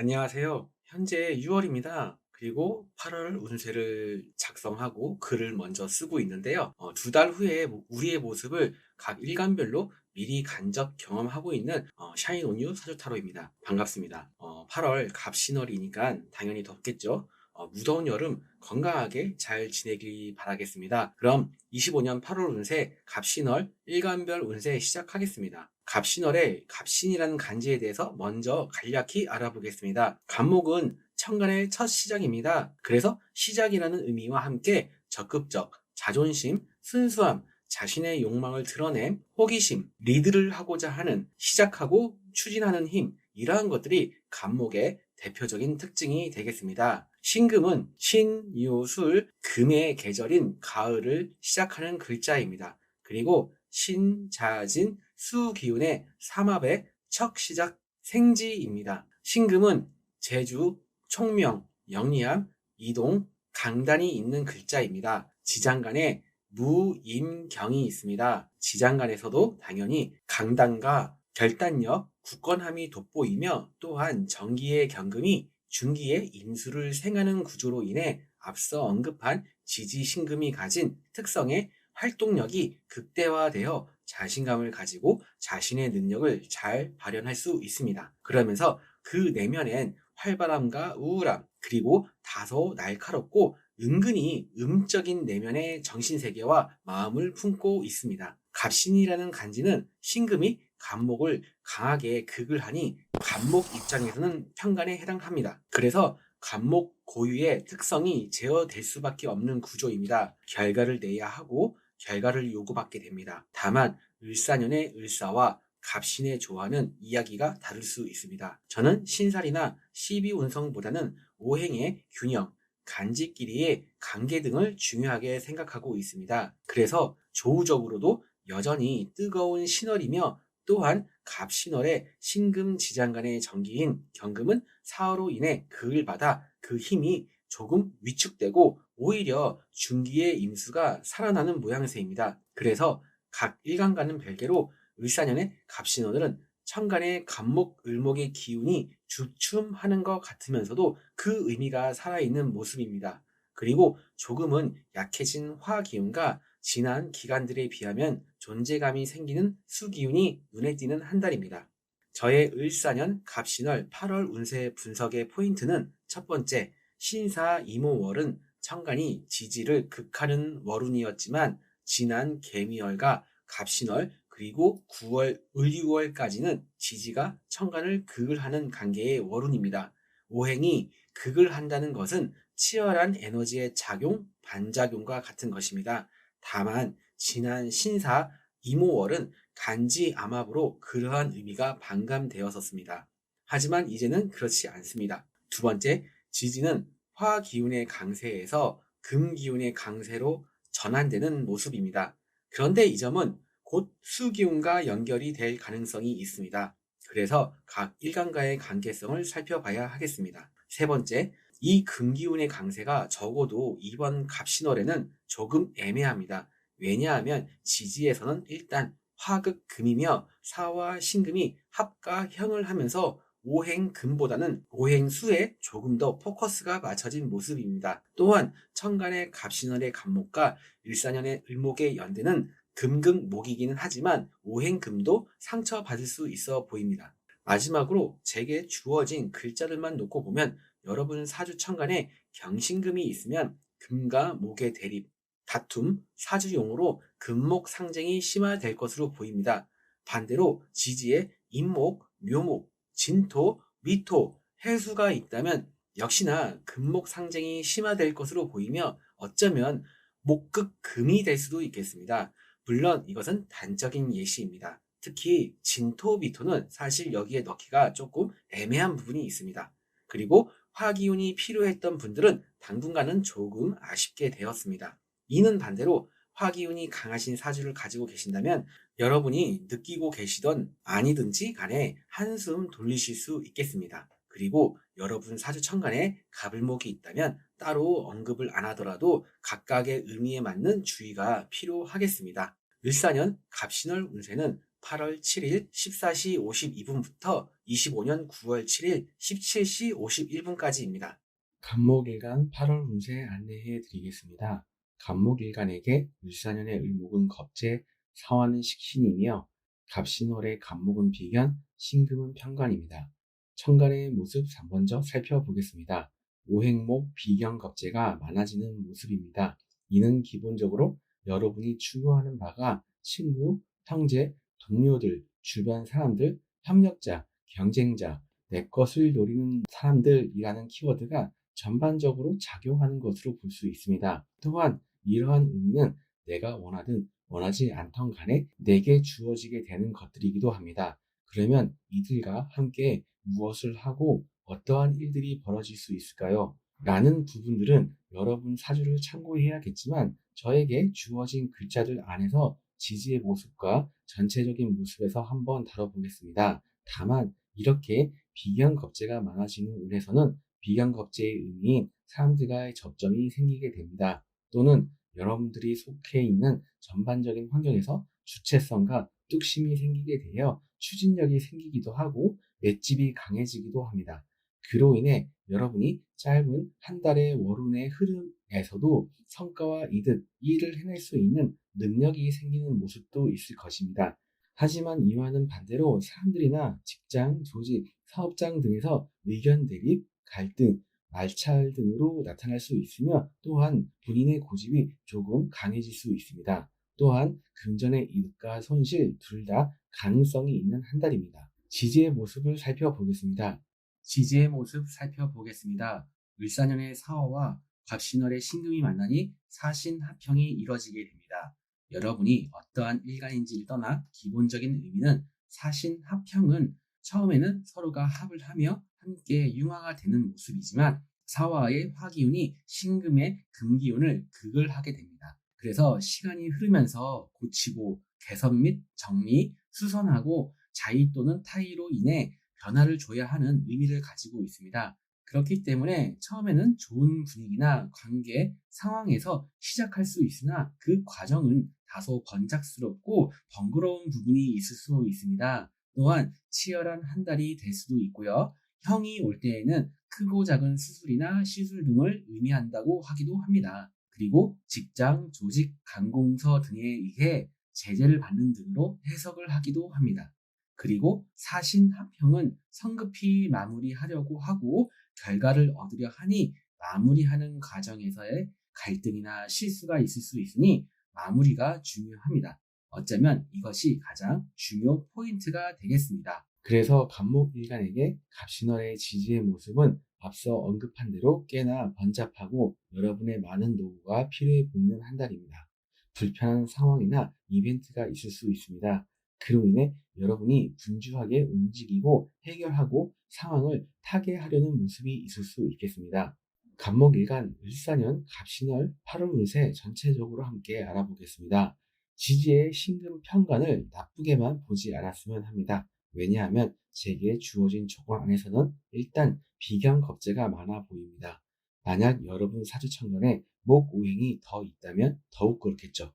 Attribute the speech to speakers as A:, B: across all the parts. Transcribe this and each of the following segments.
A: 안녕하세요. 현재 6월입니다. 그리고 8월 운세를 작성하고 글을 먼저 쓰고 있는데요. 2달 후에 우리의 모습을 각 일간별로 미리 간접 경험하고 있는 샤인 온유 사주타로입니다. 반갑습니다. 8월 갑신월이니까 당연히 덥겠죠. 무더운 여름 건강하게 잘 지내길 바라겠습니다. 그럼 25년 8월 운세 갑신월 일간별 운세 시작하겠습니다. 갑신월의 갑신이라는 간지에 대해서 먼저 간략히 알아보겠습니다. 갑목은 천간의 첫 시작입니다. 그래서 시작이라는 의미와 함께 적극적, 자존심, 순수함, 자신의 욕망을 드러냄, 호기심, 리드를 하고자 하는, 시작하고 추진하는 힘, 이러한 것들이 갑목의 대표적인 특징이 되겠습니다. 신금은 신, 유, 술, 금의 계절인 가을을 시작하는 글자입니다. 그리고 신, 자, 진, 수 기운의 삼합의 척 시작 생지입니다. 신금은 제주, 총명, 영리함, 이동, 강단이 있는 글자입니다. 지장간에 무, 임, 경이 있습니다. 지장간에서도 당연히 강단과 결단력, 굳건함이 돋보이며 또한 정기의 경금이 중기의 임수를 생하는 구조로 인해 앞서 언급한 지지신금이 가진 특성의 활동력이 극대화되어 자신감을 가지고 자신의 능력을 잘 발현할 수 있습니다. 그러면서 그 내면엔 활발함과 우울함, 그리고 다소 날카롭고 은근히 음적인 내면의 정신세계와 마음을 품고 있습니다. 갑신이라는 간지는 신금이 갑목을 강하게 극을 하니 갑목 입장에서는 편간에 해당합니다. 그래서 갑목 고유의 특성이 제어될 수밖에 없는 구조입니다. 결과를 내야 하고 결과를 요구받게 됩니다. 다만 을사년의 을사와 갑신의 조화는 이야기가 다를 수 있습니다. 저는 신살이나 시비운성보다는 오행의 균형, 간지끼리의 관계 등을 중요하게 생각하고 있습니다. 그래서 조우적으로도 여전히 뜨거운 신월이며 또한 갑신월의 신금 지장간의 정기인 경금은 사화로 인해 극을 받아 그 힘이 조금 위축되고 오히려 중기의 임수가 살아나는 모양새입니다. 그래서 각 일간과는 별개로 을사년의 갑신월은 천간의 갑목, 을목의 기운이 주춤하는 것 같으면서도 그 의미가 살아있는 모습입니다. 그리고 조금은 약해진 화 기운과 지난 기간들에 비하면 존재감이 생기는 수 기운이 눈에 띄는 한 달입니다. 저의 을사년 갑신월 8월 운세 분석의 포인트는 첫 번째, 신사 이모월은 천간이 지지를 극하는 월운이었지만 지난 개미월과 갑신월 그리고 9월, 을유월까지는 지지가 천간을 극을 하는 관계의 월운입니다. 오행이 극을 한다는 것은 치열한 에너지의 작용, 반작용과 같은 것입니다. 다만 지난 신사 이모월은 간지 암합으로 그러한 의미가 반감되었었습니다. 하지만 이제는 그렇지 않습니다. 두 번째, 지지는 화 기운의 강세에서 금 기운의 강세로 전환되는 모습입니다. 그런데 이 점은 곧 수기운과 연결이 될 가능성이 있습니다. 그래서 각 일간과의 관계성을 살펴봐야 하겠습니다. 세 번째, 이 금기운의 강세가 적어도 이번 갑신월에는 조금 애매합니다. 왜냐하면 지지에서는 일단 화극금이며 사와 신금이 합가형을 하면서 오행금보다는 오행수에 조금 더 포커스가 맞춰진 모습입니다. 또한 천간의 갑신월의 갑목과 일사년의 을목의 연대는 금금목이기는 하지만 오행금도 상처받을 수 있어 보입니다. 마지막으로 제게 주어진 글자들만 놓고 보면 여러분 사주 천간에 경신금이 있으면 금과 목의 대립, 다툼, 사주용으로 금목 상쟁이 심화될 것으로 보입니다. 반대로 지지에 임목, 묘목, 진토, 미토, 해수가 있다면 역시나 금목 상쟁이 심화될 것으로 보이며 어쩌면 목극금이 될 수도 있겠습니다. 물론 이것은 단적인 예시입니다. 특히 진토, 미토는 사실 여기에 넣기가 조금 애매한 부분이 있습니다. 그리고 화기운이 필요했던 분들은 당분간은 조금 아쉽게 되었습니다. 이는 반대로 화기운이 강하신 사주를 가지고 계신다면 여러분이 느끼고 계시던 아니든지 간에 한숨 돌리실 수 있겠습니다. 그리고 여러분 사주 천간에 갑을목이 있다면 따로 언급을 안 하더라도 각각의 의미에 맞는 주의가 필요하겠습니다. 을사년 갑신월 운세는 8월 7일 14시 52분부터 25년 9월 7일 17시 51분까지입니다. 간목일간 8월 운세 안내해 드리겠습니다. 간목일간에게 을사년의 을목은 겁재, 사화는 식신이며 갑신월의 간목은 비견, 신금은 편관입니다. 천간의 모습 먼저 살펴보겠습니다. 오행목 비견 겁재가 많아지는 모습입니다. 이는 기본적으로 여러분이 추구하는 바가 친구, 형제, 동료들, 주변 사람들, 협력자, 경쟁자, 내 것을 노리는 사람들이라는 키워드가 전반적으로 작용하는 것으로 볼 수 있습니다. 또한 이러한 의미는 내가 원하든 원하지 않던 간에 내게 주어지게 되는 것들이기도 합니다. 그러면 이들과 함께 무엇을 하고 어떠한 일들이 벌어질 수 있을까요? 라는 부분들은 여러분 사주를 참고해야겠지만 저에게 주어진 글자들 안에서 지지의 모습과 전체적인 모습에서 한번 다뤄보겠습니다. 다만 이렇게 비견겁재가 많아지는 운에서는 비견겁재의 의미인 사람들과의 접점이 생기게 됩니다. 또는 여러분들이 속해 있는 전반적인 환경에서 주체성과 뚝심이 생기게 되어 추진력이 생기기도 하고 맷집이 강해지기도 합니다. 그로 인해 여러분이 짧은 한 달의 월운의 흐름에서도 성과와 이득, 일을 해낼 수 있는 능력이 생기는 모습도 있을 것입니다. 하지만 이와는 반대로 사람들이나 직장, 조직, 사업장 등에서 의견 대립, 갈등, 말찰 등으로 나타날 수 있으며 또한 본인의 고집이 조금 강해질 수 있습니다. 또한 금전의 이득과 손실 둘 다 가능성이 있는 한 달입니다. 지지의 모습을 살펴보겠습니다. 지지의 모습 살펴보겠습니다. 을사년의 사화와 갑신월의 신금이 만나니 사신합형이 이뤄지게 됩니다. 여러분이 어떠한 일간인지를 떠나 기본적인 의미는 사신합형은 처음에는 서로가 합을 하며 함께 융화가 되는 모습이지만 사화의 화기운이 신금의 금기운을 극을 하게 됩니다. 그래서 시간이 흐르면서 고치고 개선 및 정리, 수선하고 자의 또는 타의로 인해 변화를 줘야 하는 의미를 가지고 있습니다. 그렇기 때문에 처음에는 좋은 분위기나 관계, 상황에서 시작할 수 있으나 그 과정은 다소 번잡스럽고 번거로운 부분이 있을 수 있습니다. 또한 치열한 한 달이 될 수도 있고요. 형이 올 때에는 크고 작은 수술이나 시술 등을 의미한다고 하기도 합니다. 그리고 직장, 조직, 관공서 등에 의해 제재를 받는 등으로 해석을 하기도 합니다. 그리고 사신합형은 성급히 마무리하려고 하고 결과를 얻으려 하니 마무리하는 과정에서의 갈등이나 실수가 있을 수 있으니 마무리가 중요합니다. 어쩌면 이것이 가장 중요 포인트가 되겠습니다. 그래서 간목일간에게 갑신월의 지지의 모습은 앞서 언급한 대로 꽤나 번잡하고 여러분의 많은 노고가 필요해 보이는 한 달입니다. 불편한 상황이나 이벤트가 있을 수 있습니다. 그로 인해 여러분이 분주하게 움직이고 해결하고 상황을 타개하려는 모습이 있을 수 있겠습니다. 간목일간 을사년 갑신월 8월 운세 전체적으로 함께 알아보겠습니다. 지지의 신금 편관을 나쁘게만 보지 않았으면 합니다. 왜냐하면 제게 주어진 조건 안에서는 일단 비견겁재가 많아 보입니다. 만약 여러분 사주천간에 목오행이 더 있다면 더욱 그렇겠죠.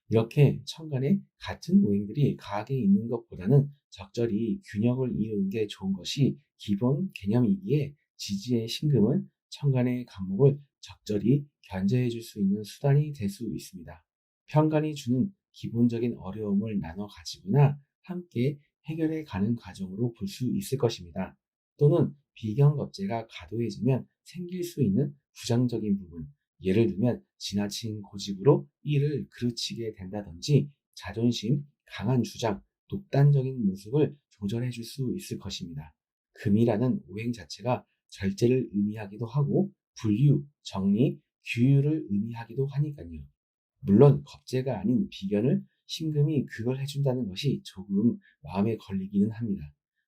A: 이렇게 천간에 같은 오행들이 가하게 있는 것보다는 적절히 균형을 이루는 게 좋은 것이 기본 개념이기에 지지의 신금은 천간의 간목을 적절히 견제해 줄 수 있는 수단이 될 수 있습니다. 편간이 주는 기본적인 어려움을 나눠 가지거나 함께 해결해 가는 과정으로 볼 수 있을 것입니다. 또는 비견겁재가 과도해지면 생길 수 있는 부정적인 부분, 예를 들면 지나친 고집으로 일을 그르치게 된다든지 자존심, 강한 주장, 독단적인 모습을 조절해 줄 수 있을 것입니다. 금이라는 오행 자체가 절제를 의미하기도 하고 분류, 정리, 규율을 의미하기도 하니까요. 물론 겁재가 아닌 비견을 신금이 그걸 해준다는 것이 조금 마음에 걸리기는 합니다.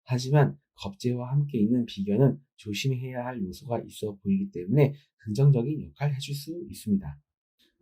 A: 하지만 겁재와 함께 있는 비견은 조심해야 할 요소가 있어 보이기 때문에 긍정적인 역할을 해줄 수 있습니다.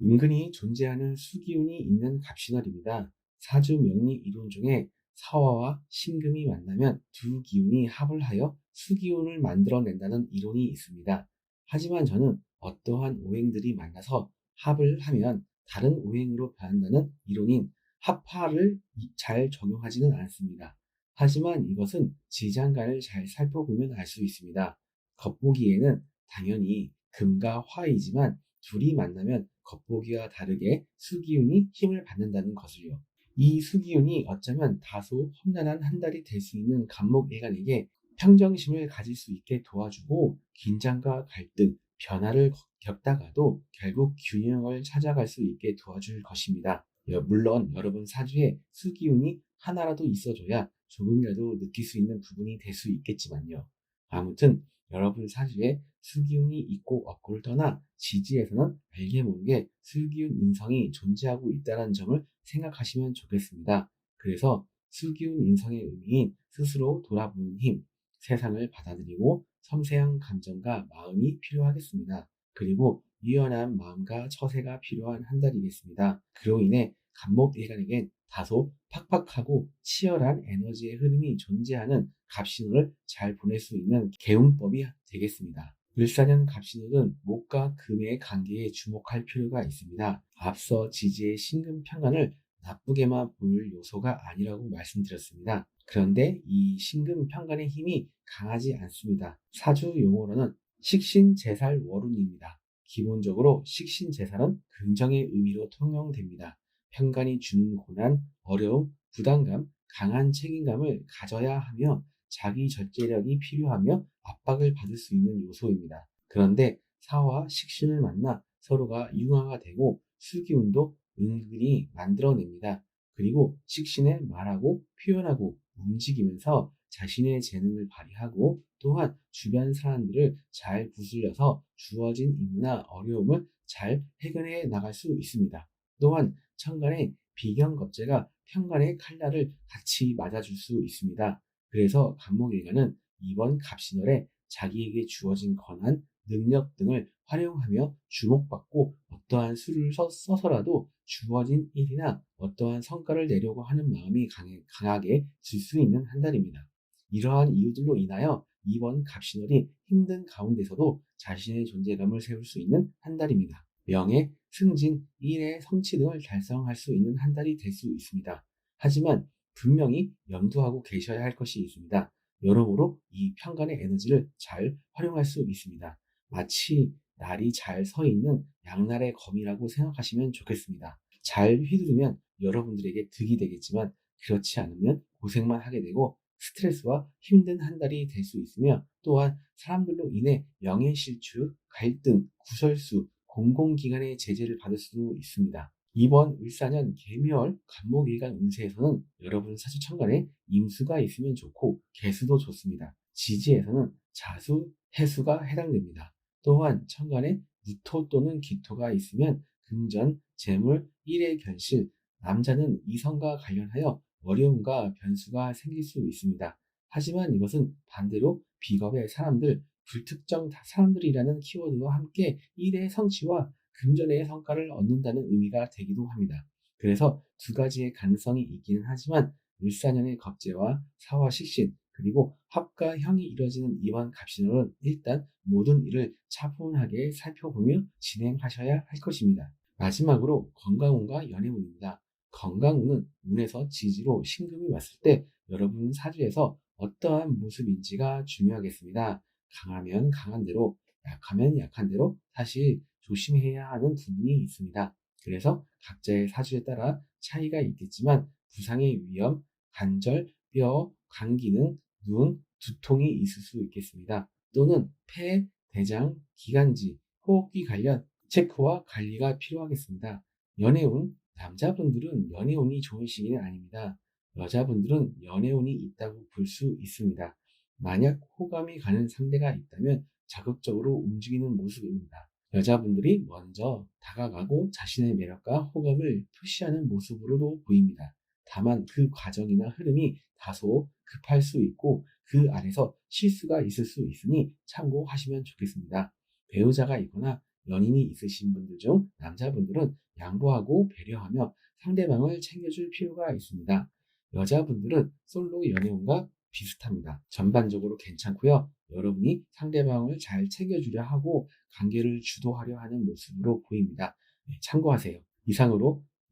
A: 은근히 존재하는 수기운이 있는 갑신월입니다. 사주 명리 이론 중에 사화와 신금이 만나면 두 기운이 합을 하여 수기운을 만들어낸다는 이론이 있습니다. 하지만 저는 어떠한 오행들이 만나서 합을 하면 다른 오행으로 변한다는 이론인 합파를 잘 적용하지는 않습니다. 하지만 이것은 지장간을 잘 살펴보면 알 수 있습니다. 겉보기에는 당연히 금과 화이지만 둘이 만나면 겉보기와 다르게 수기운이 힘을 받는다는 것을요. 이 수기운이 어쩌면 다소 험난한 한 달이 될 수 있는 간목일간에게 평정심을 가질 수 있게 도와주고 긴장과 갈등, 변화를 겪다가도 결국 균형을 찾아갈 수 있게 도와줄 것입니다. 물론 여러분 사주에 수기운이 하나라도 있어줘야 조금이라도 느낄 수 있는 부분이 될 수 있겠지만요. 아무튼 여러분 사주에 수기운이 있고 없고를 떠나 지지에서는 알게 모르게 수기운 인성이 존재하고 있다는 점을 생각하시면 좋겠습니다. 그래서 수기운 인성의 의미인 스스로 돌아보는 힘, 세상을 받아들이고 섬세한 감정과 마음이 필요하겠습니다. 그리고 유연한 마음과 처세가 필요한 한 달이겠습니다. 그로 인해 간목일간에겐 다소 팍팍하고 치열한 에너지의 흐름이 존재하는 갑신호를 잘 보낼 수 있는 개운법이 되겠습니다. 을사년 갑신호는 목과 금의 관계에 주목할 필요가 있습니다. 앞서 지지의 신금평간을 나쁘게만 보일 요소가 아니라고 말씀드렸습니다. 그런데 이 신금평간의 힘이 강하지 않습니다. 사주 용어로는 식신재살월운입니다. 기본적으로 식신재살은 긍정의 의미로 통용됩니다. 평간이 주는 고난, 어려움, 부담감, 강한 책임감을 가져야 하며 자기 절제력이 필요하며 압박을 받을 수 있는 요소입니다. 그런데 사와 식신을 만나 서로가 융화가 되고 수기운도 은근히 만들어냅니다. 그리고 식신에 말하고 표현하고 움직이면서 자신의 재능을 발휘하고 또한 주변 사람들을 잘 부술려서 주어진 임무나 어려움을 잘 해결해 나갈 수 있습니다. 또한 천간의 비경겁제가 편간의 칼날을 같이 맞아줄 수 있습니다. 그래서 간목일간은 이번 갑신월에 자기에게 주어진 권한, 능력 등을 활용하며 주목받고 어떠한 수를 써서라도 주어진 일이나 어떠한 성과를 내려고 하는 마음이 강하게 들 수 있는 한 달입니다. 이러한 이유들로 인하여 이번 갑신월이 힘든 가운데서도 자신의 존재감을 세울 수 있는 한 달입니다. 명예, 승진, 일의 성취 등을 달성할 수 있는 한 달이 될 수 있습니다. 하지만 분명히 염두하고 계셔야 할 것이 있습니다. 여러모로 이 편간의 에너지를 잘 활용할 수 있습니다. 마치 날이 잘 서 있는 양날의 검이라고 생각하시면 좋겠습니다. 잘 휘두르면 여러분들에게 득이 되겠지만 그렇지 않으면 고생만 하게 되고 스트레스와 힘든 한 달이 될 수 있으며 또한 사람들로 인해 명예실추, 갈등, 구설수, 공공기관의 제재를 받을 수도 있습니다. 이번 을사년 개묘월 간목일간 운세에서는 여러분 사주 천간에 임수가 있으면 좋고 개수도 좋습니다. 지지에서는 자수, 해수가 해당됩니다. 또한 천간에 무토 또는 기토가 있으면 금전, 재물, 일의 결실, 남자는 이성과 관련하여 어려움과 변수가 생길 수 있습니다. 하지만 이것은 반대로 비겁의 사람들, 불특정 사람들이라는 키워드와 함께 일의 성취와 금전의 성과를 얻는다는 의미가 되기도 합니다. 그래서 두 가지의 가능성이 있기는 하지만 을사년의 겁재와 사화 식신 그리고 합과 형이 이뤄지는 이번 갑신월은 일단 모든 일을 차분하게 살펴보며 진행하셔야 할 것입니다. 마지막으로 건강운과 연애운입니다. 건강운은 운에서 지지로 신금이 왔을 때 여러분 사주에서 어떠한 모습인지가 중요하겠습니다. 강하면 강한 대로, 약하면 약한 대로 사실 조심해야 하는 부분이 있습니다. 그래서 각자의 사주에 따라 차이가 있겠지만 부상의 위험, 관절, 뼈, 간기능, 눈, 두통이 있을 수 있겠습니다. 또는 폐, 대장, 기관지, 호흡기 관련 체크와 관리가 필요하겠습니다. 연애운, 남자분들은 연애운이 좋은 시기는 아닙니다. 여자분들은 연애운이 있다고 볼 수 있습니다. 만약 호감이 가는 상대가 있다면 적극적으로 움직이는 모습입니다. 여자분들이 먼저 다가가고 자신의 매력과 호감을 표시하는 모습으로도 보입니다. 다만 그 과정이나 흐름이 다소 급할 수 있고 그 안에서 실수가 있을 수 있으니 참고하시면 좋겠습니다. 배우자가 있거나 연인이 있으신 분들 중 남자분들은 양보하고 배려하며 상대방을 챙겨줄 필요가 있습니다. 여자분들은 솔로 연애운과 비슷합니다. 전반적으로 괜찮고요. 여러분이 상대방을 잘 챙겨주려 하고 관계를 주도하려 하는 모습으로 보입니다. 네, 참고하세요.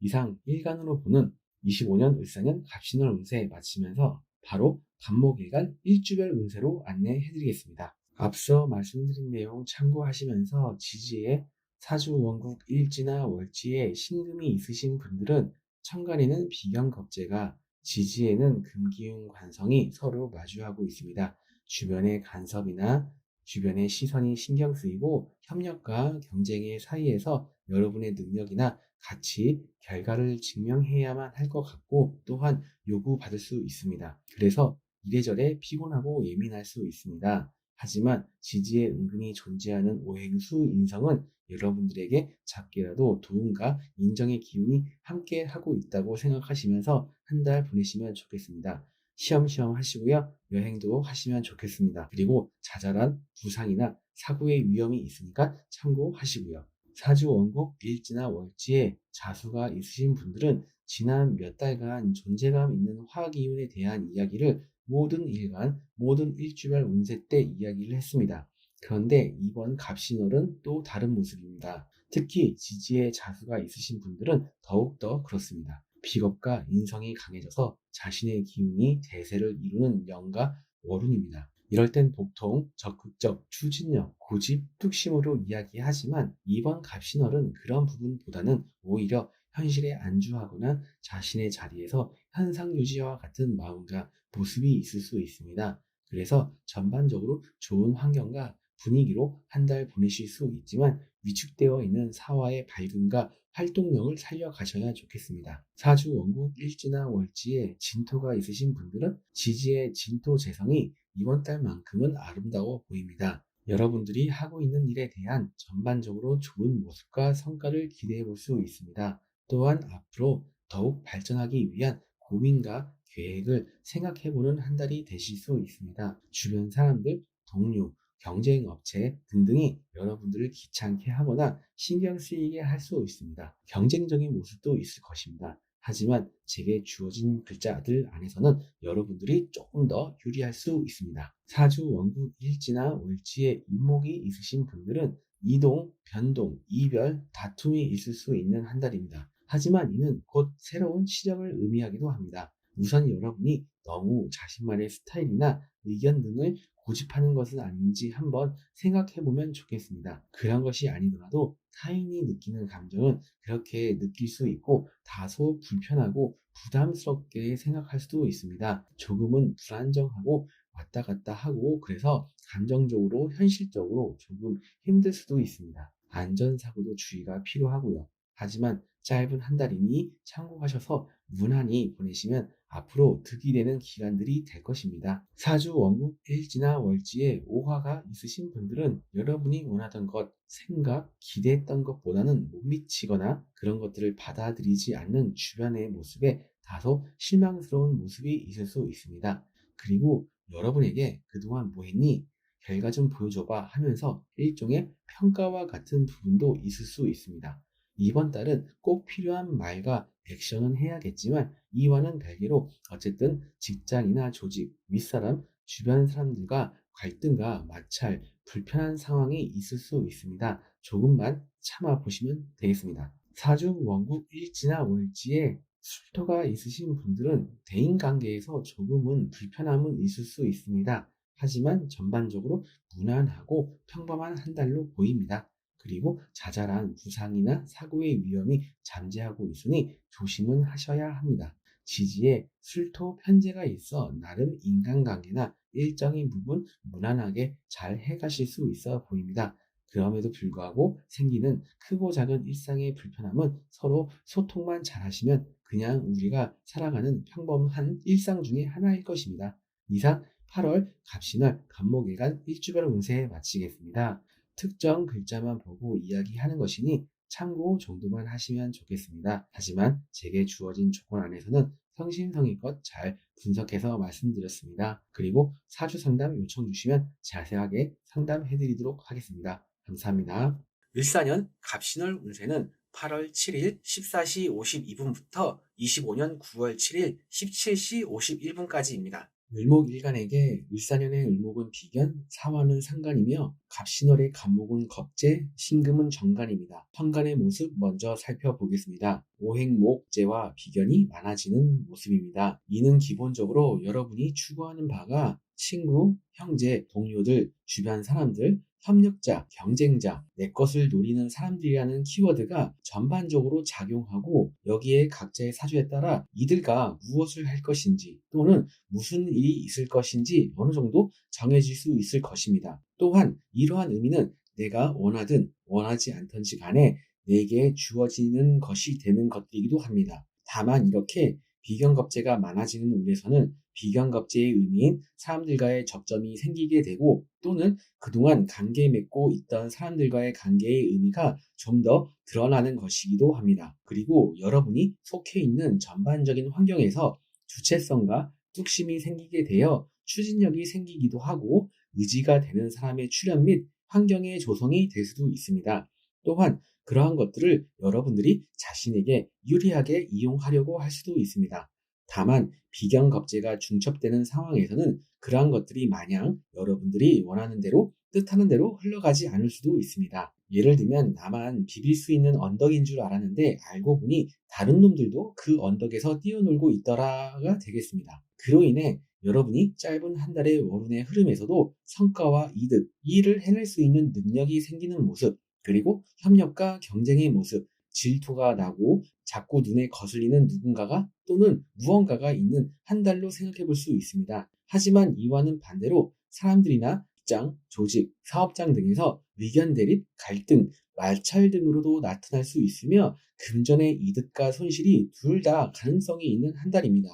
A: 이상 일간으로 보는 25년 을사년 갑신월 운세 마치면서 바로 간목일간 일주별 운세로 안내해드리겠습니다. 앞서 말씀드린 내용 참고하시면서 지지에 사주 원국 일지나 월지에 신금이 있으신 분들은 천간에는 비견겁재가, 지지에는 금기운 관성이 서로 마주하고 있습니다. 주변의 간섭이나 주변의 시선이 신경 쓰이고 협력과 경쟁의 사이에서 여러분의 능력이나 가치, 결과를 증명해야만 할 것 같고 또한 요구받을 수 있습니다. 그래서 이래저래 피곤하고 예민할 수 있습니다. 하지만 지지에 은근히 존재하는 오행수 인성은 여러분들에게 작게라도 도움과 인정의 기운이 함께 하고 있다고 생각하시면서 한 달 보내시면 좋겠습니다. 시험시험 하시고요. 여행도 하시면 좋겠습니다. 그리고 자잘한 부상이나 사고의 위험이 있으니까 참고하시고요. 사주 원국 일지나 월지에 자수가 있으신 분들은 지난 몇 달간 존재감 있는 화기운에 대한 이야기를 모든 일간, 모든 일주별 운세 때 이야기를 했습니다. 그런데 이번 갑신월은 또 다른 모습입니다. 특히 지지에 자수가 있으신 분들은 더욱더 그렇습니다. 비겁과 인성이 강해져서 자신의 기운이 대세를 이루는 영과 월운입니다. 이럴 땐 보통 적극적, 추진력, 고집, 뚝심으로 이야기하지만 이번 갑신월은 그런 부분보다는 오히려 현실에 안주하거나 자신의 자리에서 현상 유지와 같은 마음과 모습이 있을 수 있습니다. 그래서 전반적으로 좋은 환경과 분위기로 한 달 보내실 수 있지만 위축되어 있는 사화의 밝음과 활동력을 살려가셔야 좋겠습니다. 사주 원국 일지나 월지에 진토가 있으신 분들은 지지의 진토 재성이 이번 달만큼은 아름다워 보입니다. 여러분들이 하고 있는 일에 대한 전반적으로 좋은 모습과 성과를 기대해 볼 수 있습니다. 또한 앞으로 더욱 발전하기 위한 고민과 계획을 생각해보는 한 달이 되실 수 있습니다. 주변 사람들, 동료, 경쟁업체 등등이 여러분들을 귀찮게 하거나 신경 쓰이게 할 수 있습니다. 경쟁적인 모습도 있을 것입니다. 하지만 제게 주어진 글자들 안에서는 여러분들이 조금 더 유리할 수 있습니다. 사주 원국 일지나 월지에 인목이 있으신 분들은 이동, 변동, 이별, 다툼이 있을 수 있는 한 달입니다. 하지만 이는 곧 새로운 시작을 의미하기도 합니다. 우선 여러분이 너무 자신만의 스타일이나 의견 등을 고집하는 것은 아닌지 한번 생각해보면 좋겠습니다. 그런 것이 아니더라도 타인이 느끼는 감정은 그렇게 느낄 수 있고 다소 불편하고 부담스럽게 생각할 수도 있습니다. 조금은 불안정하고 왔다 갔다 하고 그래서 감정적으로 현실적으로 조금 힘들 수도 있습니다. 안전사고도 주의가 필요하고요. 하지만 짧은 한 달이니 참고하셔서 무난히 보내시면 앞으로 득이 되는 기간들이 될 것입니다. 사주 원국 일지나 월지에 오화가 있으신 분들은 여러분이 원하던 것, 생각, 기대했던 것보다는 못 미치거나 그런 것들을 받아들이지 않는 주변의 모습에 다소 실망스러운 모습이 있을 수 있습니다. 그리고 여러분에게 그동안 뭐 했니? 결과 좀 보여줘봐 하면서 일종의 평가와 같은 부분도 있을 수 있습니다. 이번 달은 꼭 필요한 말과 액션은 해야겠지만 이와는 별개로 어쨌든 직장이나 조직, 윗사람, 주변 사람들과 갈등과 마찰, 불편한 상황이 있을 수 있습니다. 조금만 참아보시면 되겠습니다. 사주 원국 일지나 월지에 술토가 있으신 분들은 대인관계에서 조금은 불편함은 있을 수 있습니다. 하지만 전반적으로 무난하고 평범한 한 달로 보입니다. 그리고 자잘한 부상이나 사고의 위험이 잠재하고 있으니 조심은 하셔야 합니다. 지지에 술토 편제가 있어 나름 인간관계나 일정인 부분 무난하게 잘 해가실 수 있어 보입니다. 그럼에도 불구하고 생기는 크고 작은 일상의 불편함은 서로 소통만 잘하시면 그냥 우리가 살아가는 평범한 일상 중에 하나일 것입니다. 이상 8월 갑신월 간목일간 일주별 운세 마치겠습니다. 특정 글자만 보고 이야기하는 것이니 참고 정도만 하시면 좋겠습니다. 하지만 제게 주어진 조건 안에서는 성심성의껏 잘 분석해서 말씀드렸습니다. 그리고 사주 상담 요청 주시면 자세하게 상담해드리도록 하겠습니다. 감사합니다. 을사년 갑신월 운세는 8월 7일 14시 52분부터 25년 9월 7일 17시 51분까지입니다. 을목일간에게 을사년의 을목은 비견, 사화는 상간이며 갑신월의 갑목은 겁재, 신금은 정간입니다. 현간의 모습 먼저 살펴보겠습니다. 오행목재와 비견이 많아지는 모습입니다. 이는 기본적으로 여러분이 추구하는 바가 친구, 형제, 동료들, 주변 사람들, 협력자, 경쟁자, 내 것을 노리는 사람들이라는 키워드가 전반적으로 작용하고 여기에 각자의 사주에 따라 이들과 무엇을 할 것인지 또는 무슨 일이 있을 것인지 어느 정도 정해질 수 있을 것입니다. 또한 이러한 의미는 내가 원하든 원하지 않던지 간에 내게 주어지는 것이 되는 것들이기도 합니다. 다만 이렇게 비견겁제가 많아지는 운에서는 비견겁제의 의미인 사람들과의 접점이 생기게 되고 또는 그동안 관계 맺고 있던 사람들과의 관계의 의미가 좀 더 드러나는 것이기도 합니다. 그리고 여러분이 속해 있는 전반적인 환경에서 주체성과 뚝심이 생기게 되어 추진력이 생기기도 하고 의지가 되는 사람의 출현 및 환경의 조성이 될 수도 있습니다. 또한 그러한 것들을 여러분들이 자신에게 유리하게 이용하려고 할 수도 있습니다. 다만 비견겁제가 중첩되는 상황에서는 그러한 것들이 마냥 여러분들이 원하는 대로 뜻하는 대로 흘러가지 않을 수도 있습니다. 예를 들면 나만 비빌 수 있는 언덕인 줄 알았는데 알고 보니 다른 놈들도 그 언덕에서 뛰어놀고 있더라가 되겠습니다. 그로 인해 여러분이 짧은 한 달의 월운의 흐름에서도 성과와 이득, 이 일을 해낼 수 있는 능력이 생기는 모습, 그리고 협력과 경쟁의 모습, 질투가 나고 자꾸 눈에 거슬리는 누군가가 또는 무언가가 있는 한 달로 생각해 볼 수 있습니다. 하지만 이와는 반대로 사람들이나 직장, 조직, 사업장 등에서 의견 대립, 갈등, 마찰 등으로도 나타날 수 있으며 금전의 이득과 손실이 둘 다 가능성이 있는 한 달입니다.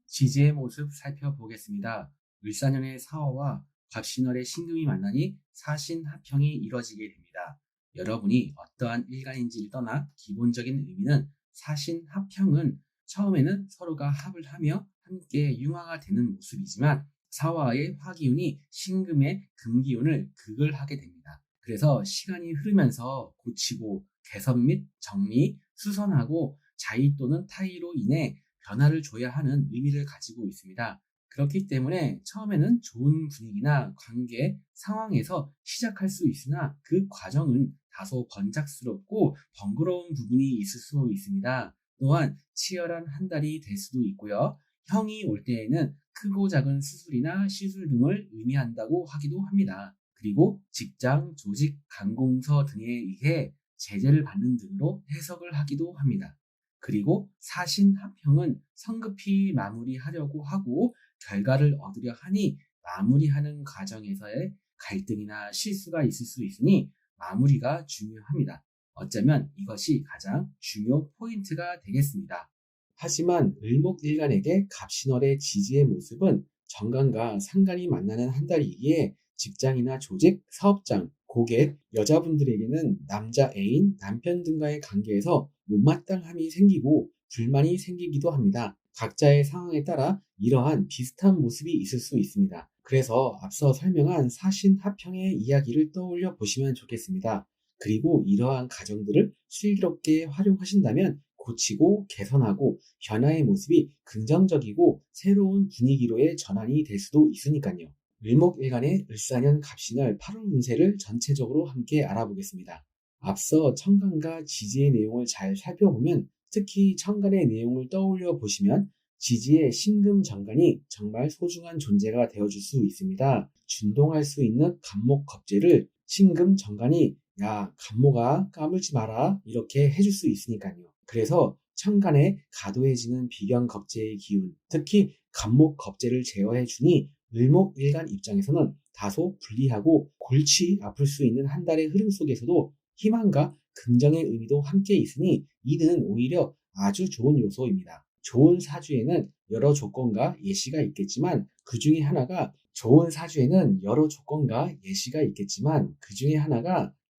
A: 지지의 모습 살펴보겠습니다. 을사년의 사화와 갑신월의 신금이 만나니 사신합형이 이뤄지게 됩니다. 여러분이 어떠한 일간인지를 떠나 기본적인 의미는 사신합형은 처음에는 서로가 합을 하며 함께 융화가 되는 모습이지만 사화의 화기운이 신금의 금기운을 극을 하게 됩니다. 그래서 시간이 흐르면서 고치고 개선 및 정리, 수선하고 자의 또는 타의로 인해 변화를 줘야 하는 의미를 가지고 있습니다. 그렇기 때문에 처음에는 좋은 분위기나 관계, 상황에서 시작할 수 있으나 그 과정은 다소 번잡스럽고 번거로운 부분이 있을 수 있습니다. 또한 치열한 한 달이 될 수도 있고요. 형이 올 때에는 크고 작은 수술이나 시술 등을 의미한다고 하기도 합니다. 그리고 직장, 조직, 관공서 등에 의해 제재를 받는 등으로 해석을 하기도 합니다. 그리고 사신합형은 성급히 마무리하려고 하고 결과를 얻으려 하니 마무리하는 과정에서의 갈등이나 실수가 있을 수 있으니 마무리가 중요합니다. 어쩌면 이것이 가장 중요 포인트가 되겠습니다. 하지만 을목일간에게 갑신월의 지지의 모습은 정간과 상간이 만나는 한 달이기에 직장이나 조직, 사업장, 고객, 여자분들에게는 남자 애인, 남편 등과의 관계에서 못마땅함이 생기고 불만이 생기기도 합니다. 각자의 상황에 따라 이러한 비슷한 모습이 있을 수 있습니다. 그래서 앞서 설명한 사신합형의 이야기를 떠올려 보시면 좋겠습니다. 그리고 이러한 가정들을 슬기롭게 활용하신다면 고치고 개선하고 변화의 모습이 긍정적이고 새로운 분위기로의 전환이 될 수도 있으니까요. 을목일간의 을사년 갑신월 8월 운세를 전체적으로 함께 알아보겠습니다. 앞서 천간과 지지의 내용을 잘 살펴보면 특히 천간의 내용을 떠올려 보시면 지지의 신금 정간이 정말 소중한 존재가 되어줄 수 있습니다. 준동할 수 있는 갑목 겁재를 신금 정간이 야 갑목아 까불지 마라 이렇게 해줄 수 있으니까요. 그래서 천간에 가도해지는 비견 겁재의 기운, 특히 갑목 겁재를 제어해 주니 을목일간 입장에서는 다소 불리하고 골치 아플 수 있는 한 달의 흐름 속에서도 희망과 긍정의 의미도 함께 있으니 이는 오히려 아주 좋은 요소입니다. 좋은 사주에는 여러 조건과 예시가 있겠지만 그 중에 하나가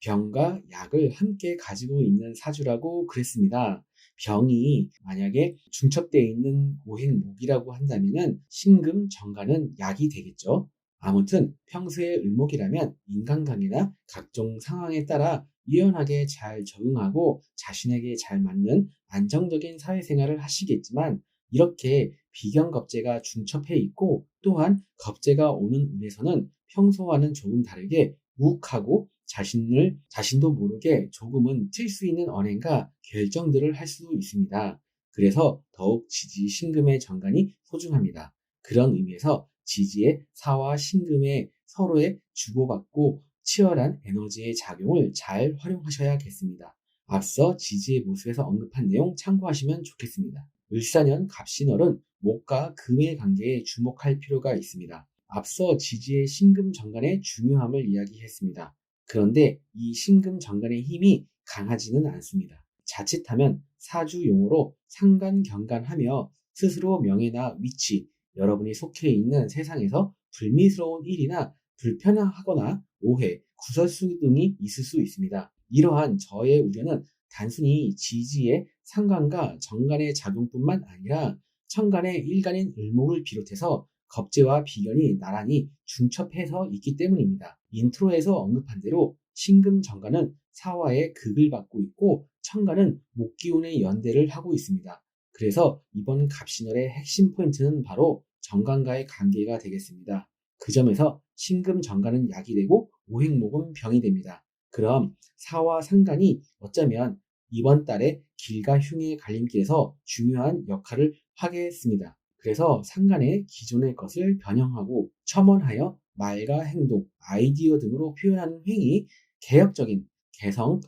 A: 병과 약을 함께 가지고 있는 사주라고 그랬습니다. 병이 만약에 중첩되어 있는 오행목이라고 한다면 신금 정간은 약이 되겠죠. 아무튼 평소에 을목이라면 인간관계나 각종 상황에 따라 유연하게 잘 적응하고 자신에게 잘 맞는 안정적인 사회생활을 하시겠지만 이렇게 비경겁제가 중첩해 있고 또한 겁제가 오는 운에서는 평소와는 조금 다르게 욱하고 자신도 모르게 조금은 튈 수 있는 언행과 결정들을 할 수 있습니다. 그래서 더욱 지지, 신금의 정관이 소중합니다. 그런 의미에서 지지의 사와 신금의 서로의 주고받고 치열한 에너지의 작용을 잘 활용하셔야겠습니다. 앞서 지지의 모습에서 언급한 내용 참고하시면 좋겠습니다. 을사년 갑신월은 목과 금의 관계에 주목할 필요가 있습니다. 앞서 지지의 신금 정관의 중요함을 이야기했습니다. 그런데 이 신금 정관의 힘이 강하지는 않습니다. 자칫하면 사주용어로 상간경간하며 스스로 명예나 위치, 여러분이 속해 있는 세상에서 불미스러운 일이나 불편하거나 오해, 구설수 등이 있을 수 있습니다. 이러한 저의 우려는 단순히 지지의 상관과 정관의 작용뿐만 아니라 천간의 일간인 을목을 비롯해서 겁재와 비견이 나란히 중첩해서 있기 때문입니다. 인트로에서 언급한 대로 신금 정관은 사화의 극을 받고 있고 천간은 목기운의 연대를 하고 있습니다. 그래서 이번 갑신월의 핵심 포인트는 바로 정관과의 관계가 되겠습니다. 그 점에서 신금 정관은 약이 되고 오행목은 병이 됩니다. 그럼 사와 상관이 어쩌면 이번 달에 길과 흉의 갈림길에서 중요한 역할을 하겠습니다. 그래서 상간의 기존의 것을 변형하고 첨언하여 말과 행동, 아이디어 등으로 표현하는 행위, 개혁적인 개성,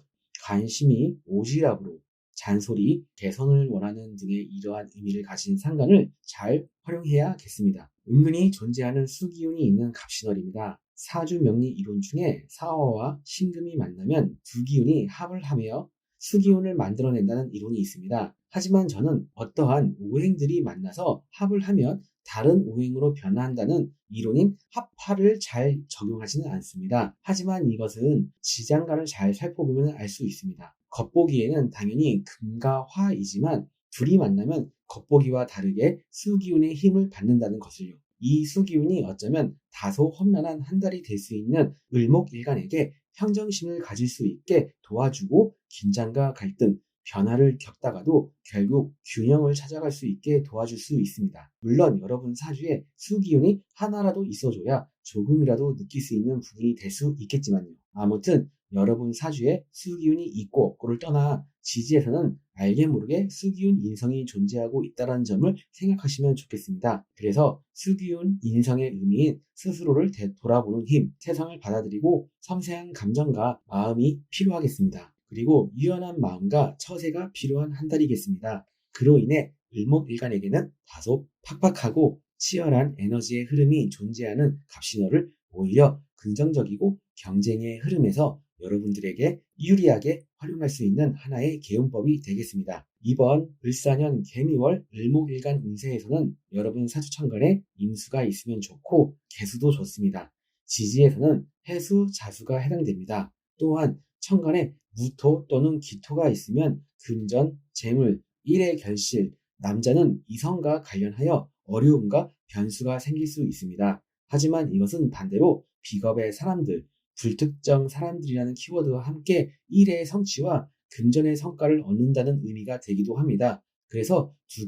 A: 관심이 오지랖으로 잔소리, 개선을 원하는 등의 이러한 의미를 가진 상관을 잘 활용해야겠습니다. 은근히 존재하는 수기운이 있는 갑신월입니다. 사주명리 이론 중에 사화와 신금이 만나면 두 기운이 합을 하며 수기운을 만들어낸다는 이론이 있습니다. 하지만 저는 어떠한 오행들이 만나서 합을 하면 다른 오행으로 변화한다는 이론인 합화를 잘 적용하지는 않습니다. 하지만 이것은 지장간을 잘 살펴보면 알 수 있습니다. 겉보기에는 당연히 금과 화이지만 둘이 만나면 겉보기와 다르게 수기운의 힘을 받는다는 것을요. 이 수기운이 어쩌면 다소 험난한 한 달이 될 수 있는 을목일간에게 평정심을 가질 수 있게 도와주고 긴장과 갈등, 변화를 겪다가도 결국 균형을 찾아갈 수 있게 도와줄 수 있습니다. 물론 여러분 사주에 수기운이 하나라도 있어줘야 조금이라도 느낄 수 있는 부분이 될 수 있겠지만요. 아무튼 여러분 사주에 수기운이 있고 없고를 떠나 지지에서는 알게 모르게 수기운 인성이 존재하고 있다는 점을 생각하시면 좋겠습니다. 그래서 수기운 인성의 의미인 스스로를 돌아보는 힘, 세상을 받아들이고 섬세한 감정과 마음이 필요하겠습니다. 그리고 유연한 마음과 처세가 필요한 한 달이겠습니다. 그로 인해 을목일간에게는 다소 팍팍하고 치열한 에너지의 흐름이 존재하는 갑신월을 오히려 긍정적이고 경쟁의 흐름에서 여러분들에게 유리하게 활용할 수 있는 하나의 개운법이 되겠습니다. 이번 을사년 개미월 을목일간 운세에서는 여러분 사주천간에 임수가 있으면 좋고 개수도 좋습니다. 지지에서는 해수, 자수가 해당됩니다. 또한 천간에 무토 또는 기토가 있으면 금전, 재물, 일의 결실, 남자는 이성과 관련하여 어려움과 변수가 생길 수 있습니다. 하지만 이것은 반대로 비겁의 사람들, 불특정 사람들이라는 키워드와 함께 일의 성취와 금전의 성과를 얻는다는 의미가 되기도 합니다. 그래서 두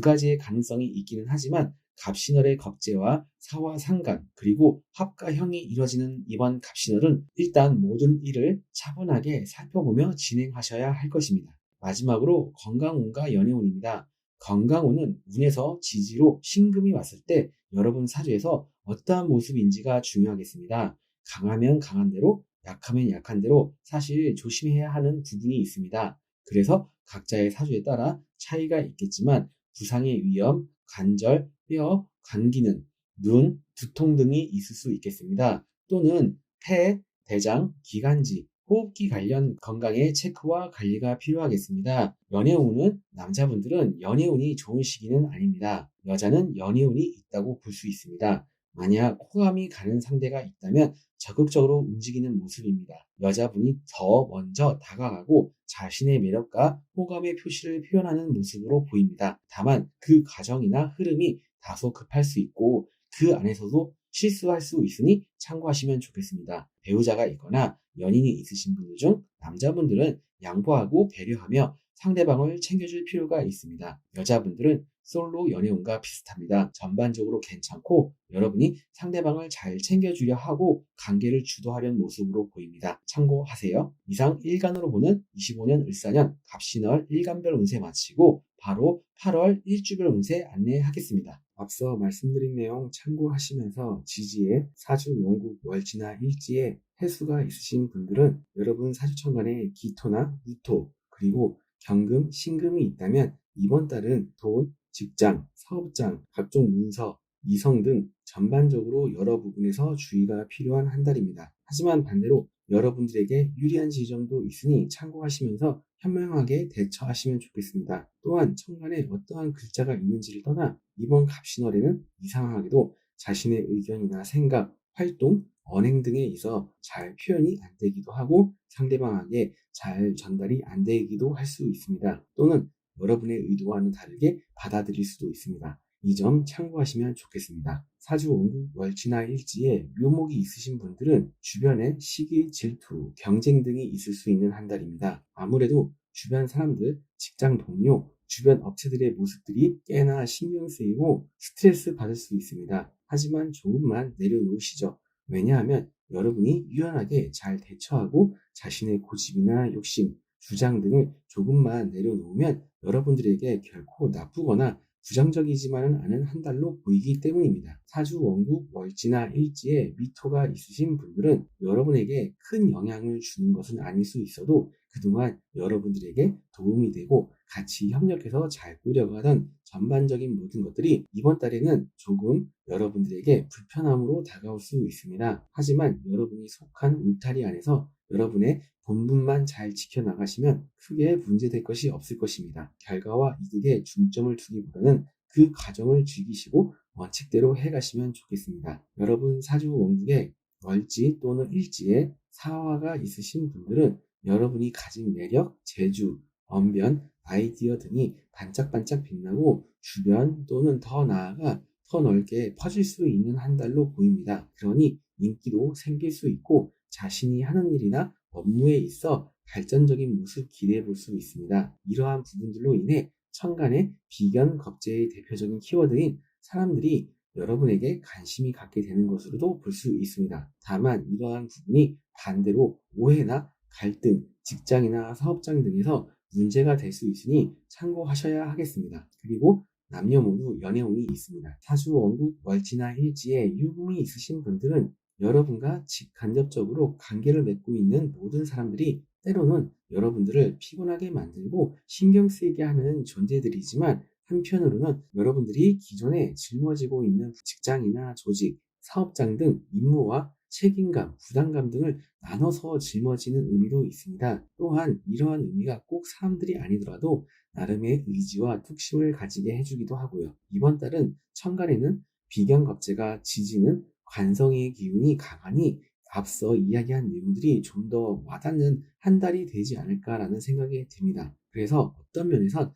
A: 가지의 가능성이 있기는 하지만 갑신월의 겁재와 사화 상관 그리고 합과 형이 이뤄지는 이번 갑신월은 일단 모든 일을 차분하게 살펴보며 진행하셔야 할 것입니다. 마지막으로 건강운과 연애운입니다. 건강운은 운에서 지지로 신금이 왔을 때 여러분 사주에서 어떠한 모습인지가 중요하겠습니다. 강하면 강한 대로, 약하면 약한 대로 사실 조심해야 하는 부분이 있습니다. 그래서 각자의 사주에 따라 차이가 있겠지만 부상의 위험, 관절, 뼈, 감기는 눈, 두통 등이 있을 수 있겠습니다. 또는 폐, 대장, 기관지, 호흡기 관련 건강의 체크와 관리가 필요하겠습니다. 연애운은 남자분들은 연애운이 좋은 시기는 아닙니다. 여자는 연애운이 있다고 볼 수 있습니다. 만약 호감이 가는 상대가 있다면 적극적으로 움직이는 모습입니다. 여자분이 더 먼저 다가가고 자신의 매력과 호감의 표시를 표현하는 모습으로 보입니다. 다만 그 과정이나 흐름이 다소 급할 수 있고 그 안에서도 실수할 수 있으니 참고하시면 좋겠습니다. 배우자가 있거나 연인이 있으신 분들 중 남자분들은 양보하고 배려하며 상대방을 챙겨줄 필요가 있습니다. 여자분들은 솔로 연애운과 비슷합니다. 전반적으로 괜찮고 여러분이 상대방을 잘 챙겨주려 하고 관계를 주도하려는 모습으로 보입니다. 참고하세요. 이상 일간으로 보는 25년 을사년 갑신월 일간별 운세 마치고 바로 8월 일주별 운세 안내하겠습니다. 앞서 말씀드린 내용 참고하시면서 지지에 사주, 원국, 월지나 일지에 해수가 있으신 분들은 여러분 사주천간에 기토나 무토 그리고 경금, 신금이 있다면 이번 달은 돈, 직장, 사업장, 각종 문서, 이성 등 전반적으로 여러 부분에서 주의가 필요한 한 달입니다. 하지만 반대로 여러분들에게 유리한 지점도 있으니 참고하시면서 현명하게 대처하시면 좋겠습니다. 또한 천간에 어떠한 글자가 있는지를 떠나 이번 갑신월에는 이상하게도 자신의 의견이나 생각, 활동, 언행 등에 있어 잘 표현이 안 되기도 하고 상대방에게 잘 전달이 안 되기도 할 수 있습니다. 또는 여러분의 의도와는 다르게 받아들일 수도 있습니다. 이 점 참고하시면 좋겠습니다. 사주 원국 월지나 일지에 묘목이 있으신 분들은 주변에 시기, 질투, 경쟁 등이 있을 수 있는 한 달입니다. 아무래도 주변 사람들, 직장 동료, 주변 업체들의 모습들이 꽤나 신경 쓰이고 스트레스 받을 수 있습니다. 하지만 조금만 내려놓으시죠. 왜냐하면 여러분이 유연하게 잘 대처하고 자신의 고집이나 욕심, 주장 등을 조금만 내려놓으면 여러분들에게 결코 나쁘거나 부정적이지만은 않은 한 달로 보이기 때문입니다. 사주 원국 월지나 일지에 미토가 있으신 분들은 여러분에게 큰 영향을 주는 것은 아닐 수 있어도 그동안 여러분들에게 도움이 되고 같이 협력해서 잘 꾸려가던 전반적인 모든 것들이 이번 달에는 조금 여러분들에게 불편함으로 다가올 수 있습니다. 하지만 여러분이 속한 울타리 안에서 여러분의 본분만 잘 지켜나가시면 크게 문제될 것이 없을 것입니다. 결과와 이득에 중점을 두기보다는 그 과정을 즐기시고 원칙대로 해가시면 좋겠습니다. 여러분 사주 원국에 월지 또는 일지에 사화가 있으신 분들은 여러분이 가진 매력, 재주, 언변, 아이디어 등이 반짝반짝 빛나고 주변 또는 더 나아가 더 넓게 퍼질 수 있는 한 달로 보입니다. 그러니 인기도 생길 수 있고 자신이 하는 일이나 업무에 있어 발전적인 모습 기대해 볼 수 있습니다. 이러한 부분들로 인해 천간의 비견 겁재의 대표적인 키워드인 사람들이 여러분에게 관심이 갖게 되는 것으로도 볼 수 있습니다. 다만 이러한 부분이 반대로 오해나 갈등, 직장이나 사업장 등에서 문제가 될 수 있으니 참고하셔야 하겠습니다. 그리고 남녀 모두 연애운이 있습니다. 사주 원국 월지나 일지에 유금이 있으신 분들은 여러분과 직간접적으로 관계를 맺고 있는 모든 사람들이 때로는 여러분들을 피곤하게 만들고 신경 쓰이게 하는 존재들이지만 한편으로는 여러분들이 기존에 짊어지고 있는 직장이나 조직, 사업장 등 임무와 책임감, 부담감 등을 나눠서 짊어지는 의미도 있습니다. 또한 이러한 의미가 꼭 사람들이 아니더라도 나름의 의지와 뚝심을 가지게 해주기도 하고요. 이번 달은 천간에는 비견겁재가 지지는 관성의 기운이 강하니 앞서 이야기한 내용들이 좀 더 와닿는 한 달이 되지 않을까라는 생각이 듭니다. 그래서 어떤 면에선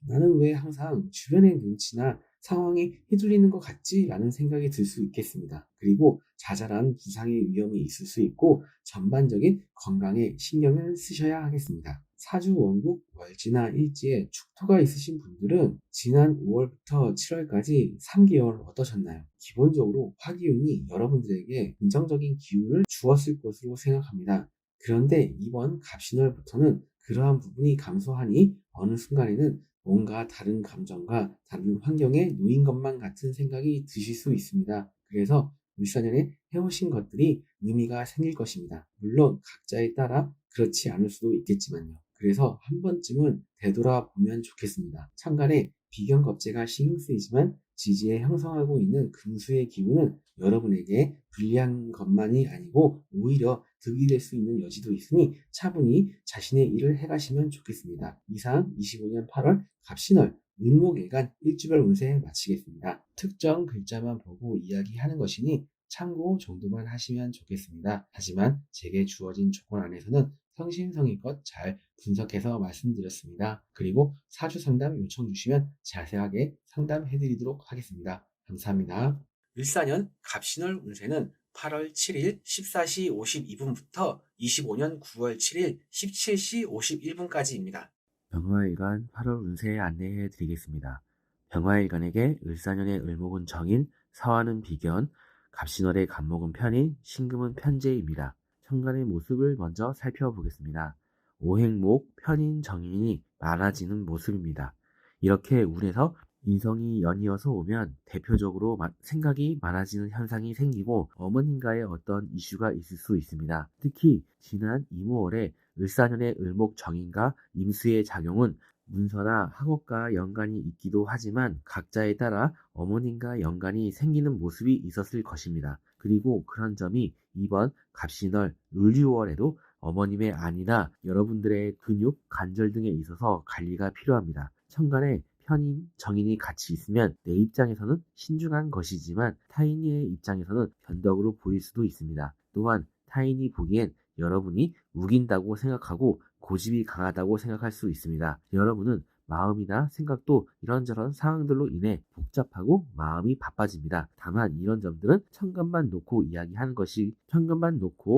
A: 나는 왜 항상 주변의 눈치나 상황이 휘둘리는 것 같지? 라는 생각이 들 수 있겠습니다. 그리고 자잘한 부상의 위험이 있을 수 있고 전반적인 건강에 신경을 쓰셔야 하겠습니다. 사주 원국 월지나 일지에 축토가 있으신 분들은 지난 5월부터 7월까지 3개월 어떠셨나요? 기본적으로 화기운이 여러분들에게 긍정적인 기운을 주었을 것으로 생각합니다. 그런데 이번 갑신월부터는 그러한 부분이 감소하니 어느 순간에는 뭔가 다른 감정과 다른 환경에 놓인 것만 같은 생각이 드실 수 있습니다. 그래서 을사년에 해오신 것들이 의미가 생길 것입니다. 물론 각자에 따라 그렇지 않을 수도 있겠지만요. 그래서 한 번쯤은 되돌아보면 좋겠습니다. 천간에 비견겁재가 신경 쓰이지만 지지에 형성하고 있는 금수의 기운은 여러분에게 불리한 것만이 아니고 오히려 득이 될 수 있는 여지도 있으니 차분히 자신의 일을 해가시면 좋겠습니다. 이상 25년 8월 갑신월 을목일간 일주별 운세 마치겠습니다. 특정 글자만 보고 이야기하는 것이니 참고 정도만 하시면 좋겠습니다. 하지만 제게 주어진 조건 안에서는 성심성의껏 잘 분석해서 말씀드렸습니다. 그리고 사주 상담 요청 주시면 자세하게 상담해드리도록 하겠습니다. 감사합니다. 을사년 갑신월 운세는 8월 7일 14시 52분부터 25년 9월 7일 17시 51분까지입니다.
B: 병화일간 8월 운세 안내해 드리겠습니다. 병화일간에게 을사년의 을목은 정인, 사화는 비견, 갑신월의 갑목은 편인, 신금은 편재입니다. 천간의 모습을 먼저 살펴보겠습니다. 오행목, 편인, 정인이 많아지는 모습입니다. 이렇게 운에서 인성이 연이어서 오면 대표적으로 생각이 많아지는 현상이 생기고 어머님과의 어떤 이슈가 있을 수 있습니다. 특히 지난 이모월에 을사년의 을목 정인과 임수의 작용은 문서나 학업과 연관이 있기도 하지만 각자에 따라 어머님과 연관이 생기는 모습이 있었을 것입니다. 그리고 그런 점이 이번 갑신월 을유월에도 어머님의 안이나 여러분들의 근육, 관절 등에 있어서 관리가 필요합니다. 천간에 편인, 정인이 같이 있으면 내 입장에서는 신중한 것이지만 타인의 입장에서는 변덕으로 보일 수도 있습니다. 또한 타인이 보기엔 여러분이 우긴다고 생각하고 고집이 강하다고 생각할 수 있습니다. 여러분은 마음이나 생각도 이런저런 상황들로 인해 복잡하고 마음이 바빠집니다. 다만 이런 점들은 천간만 놓고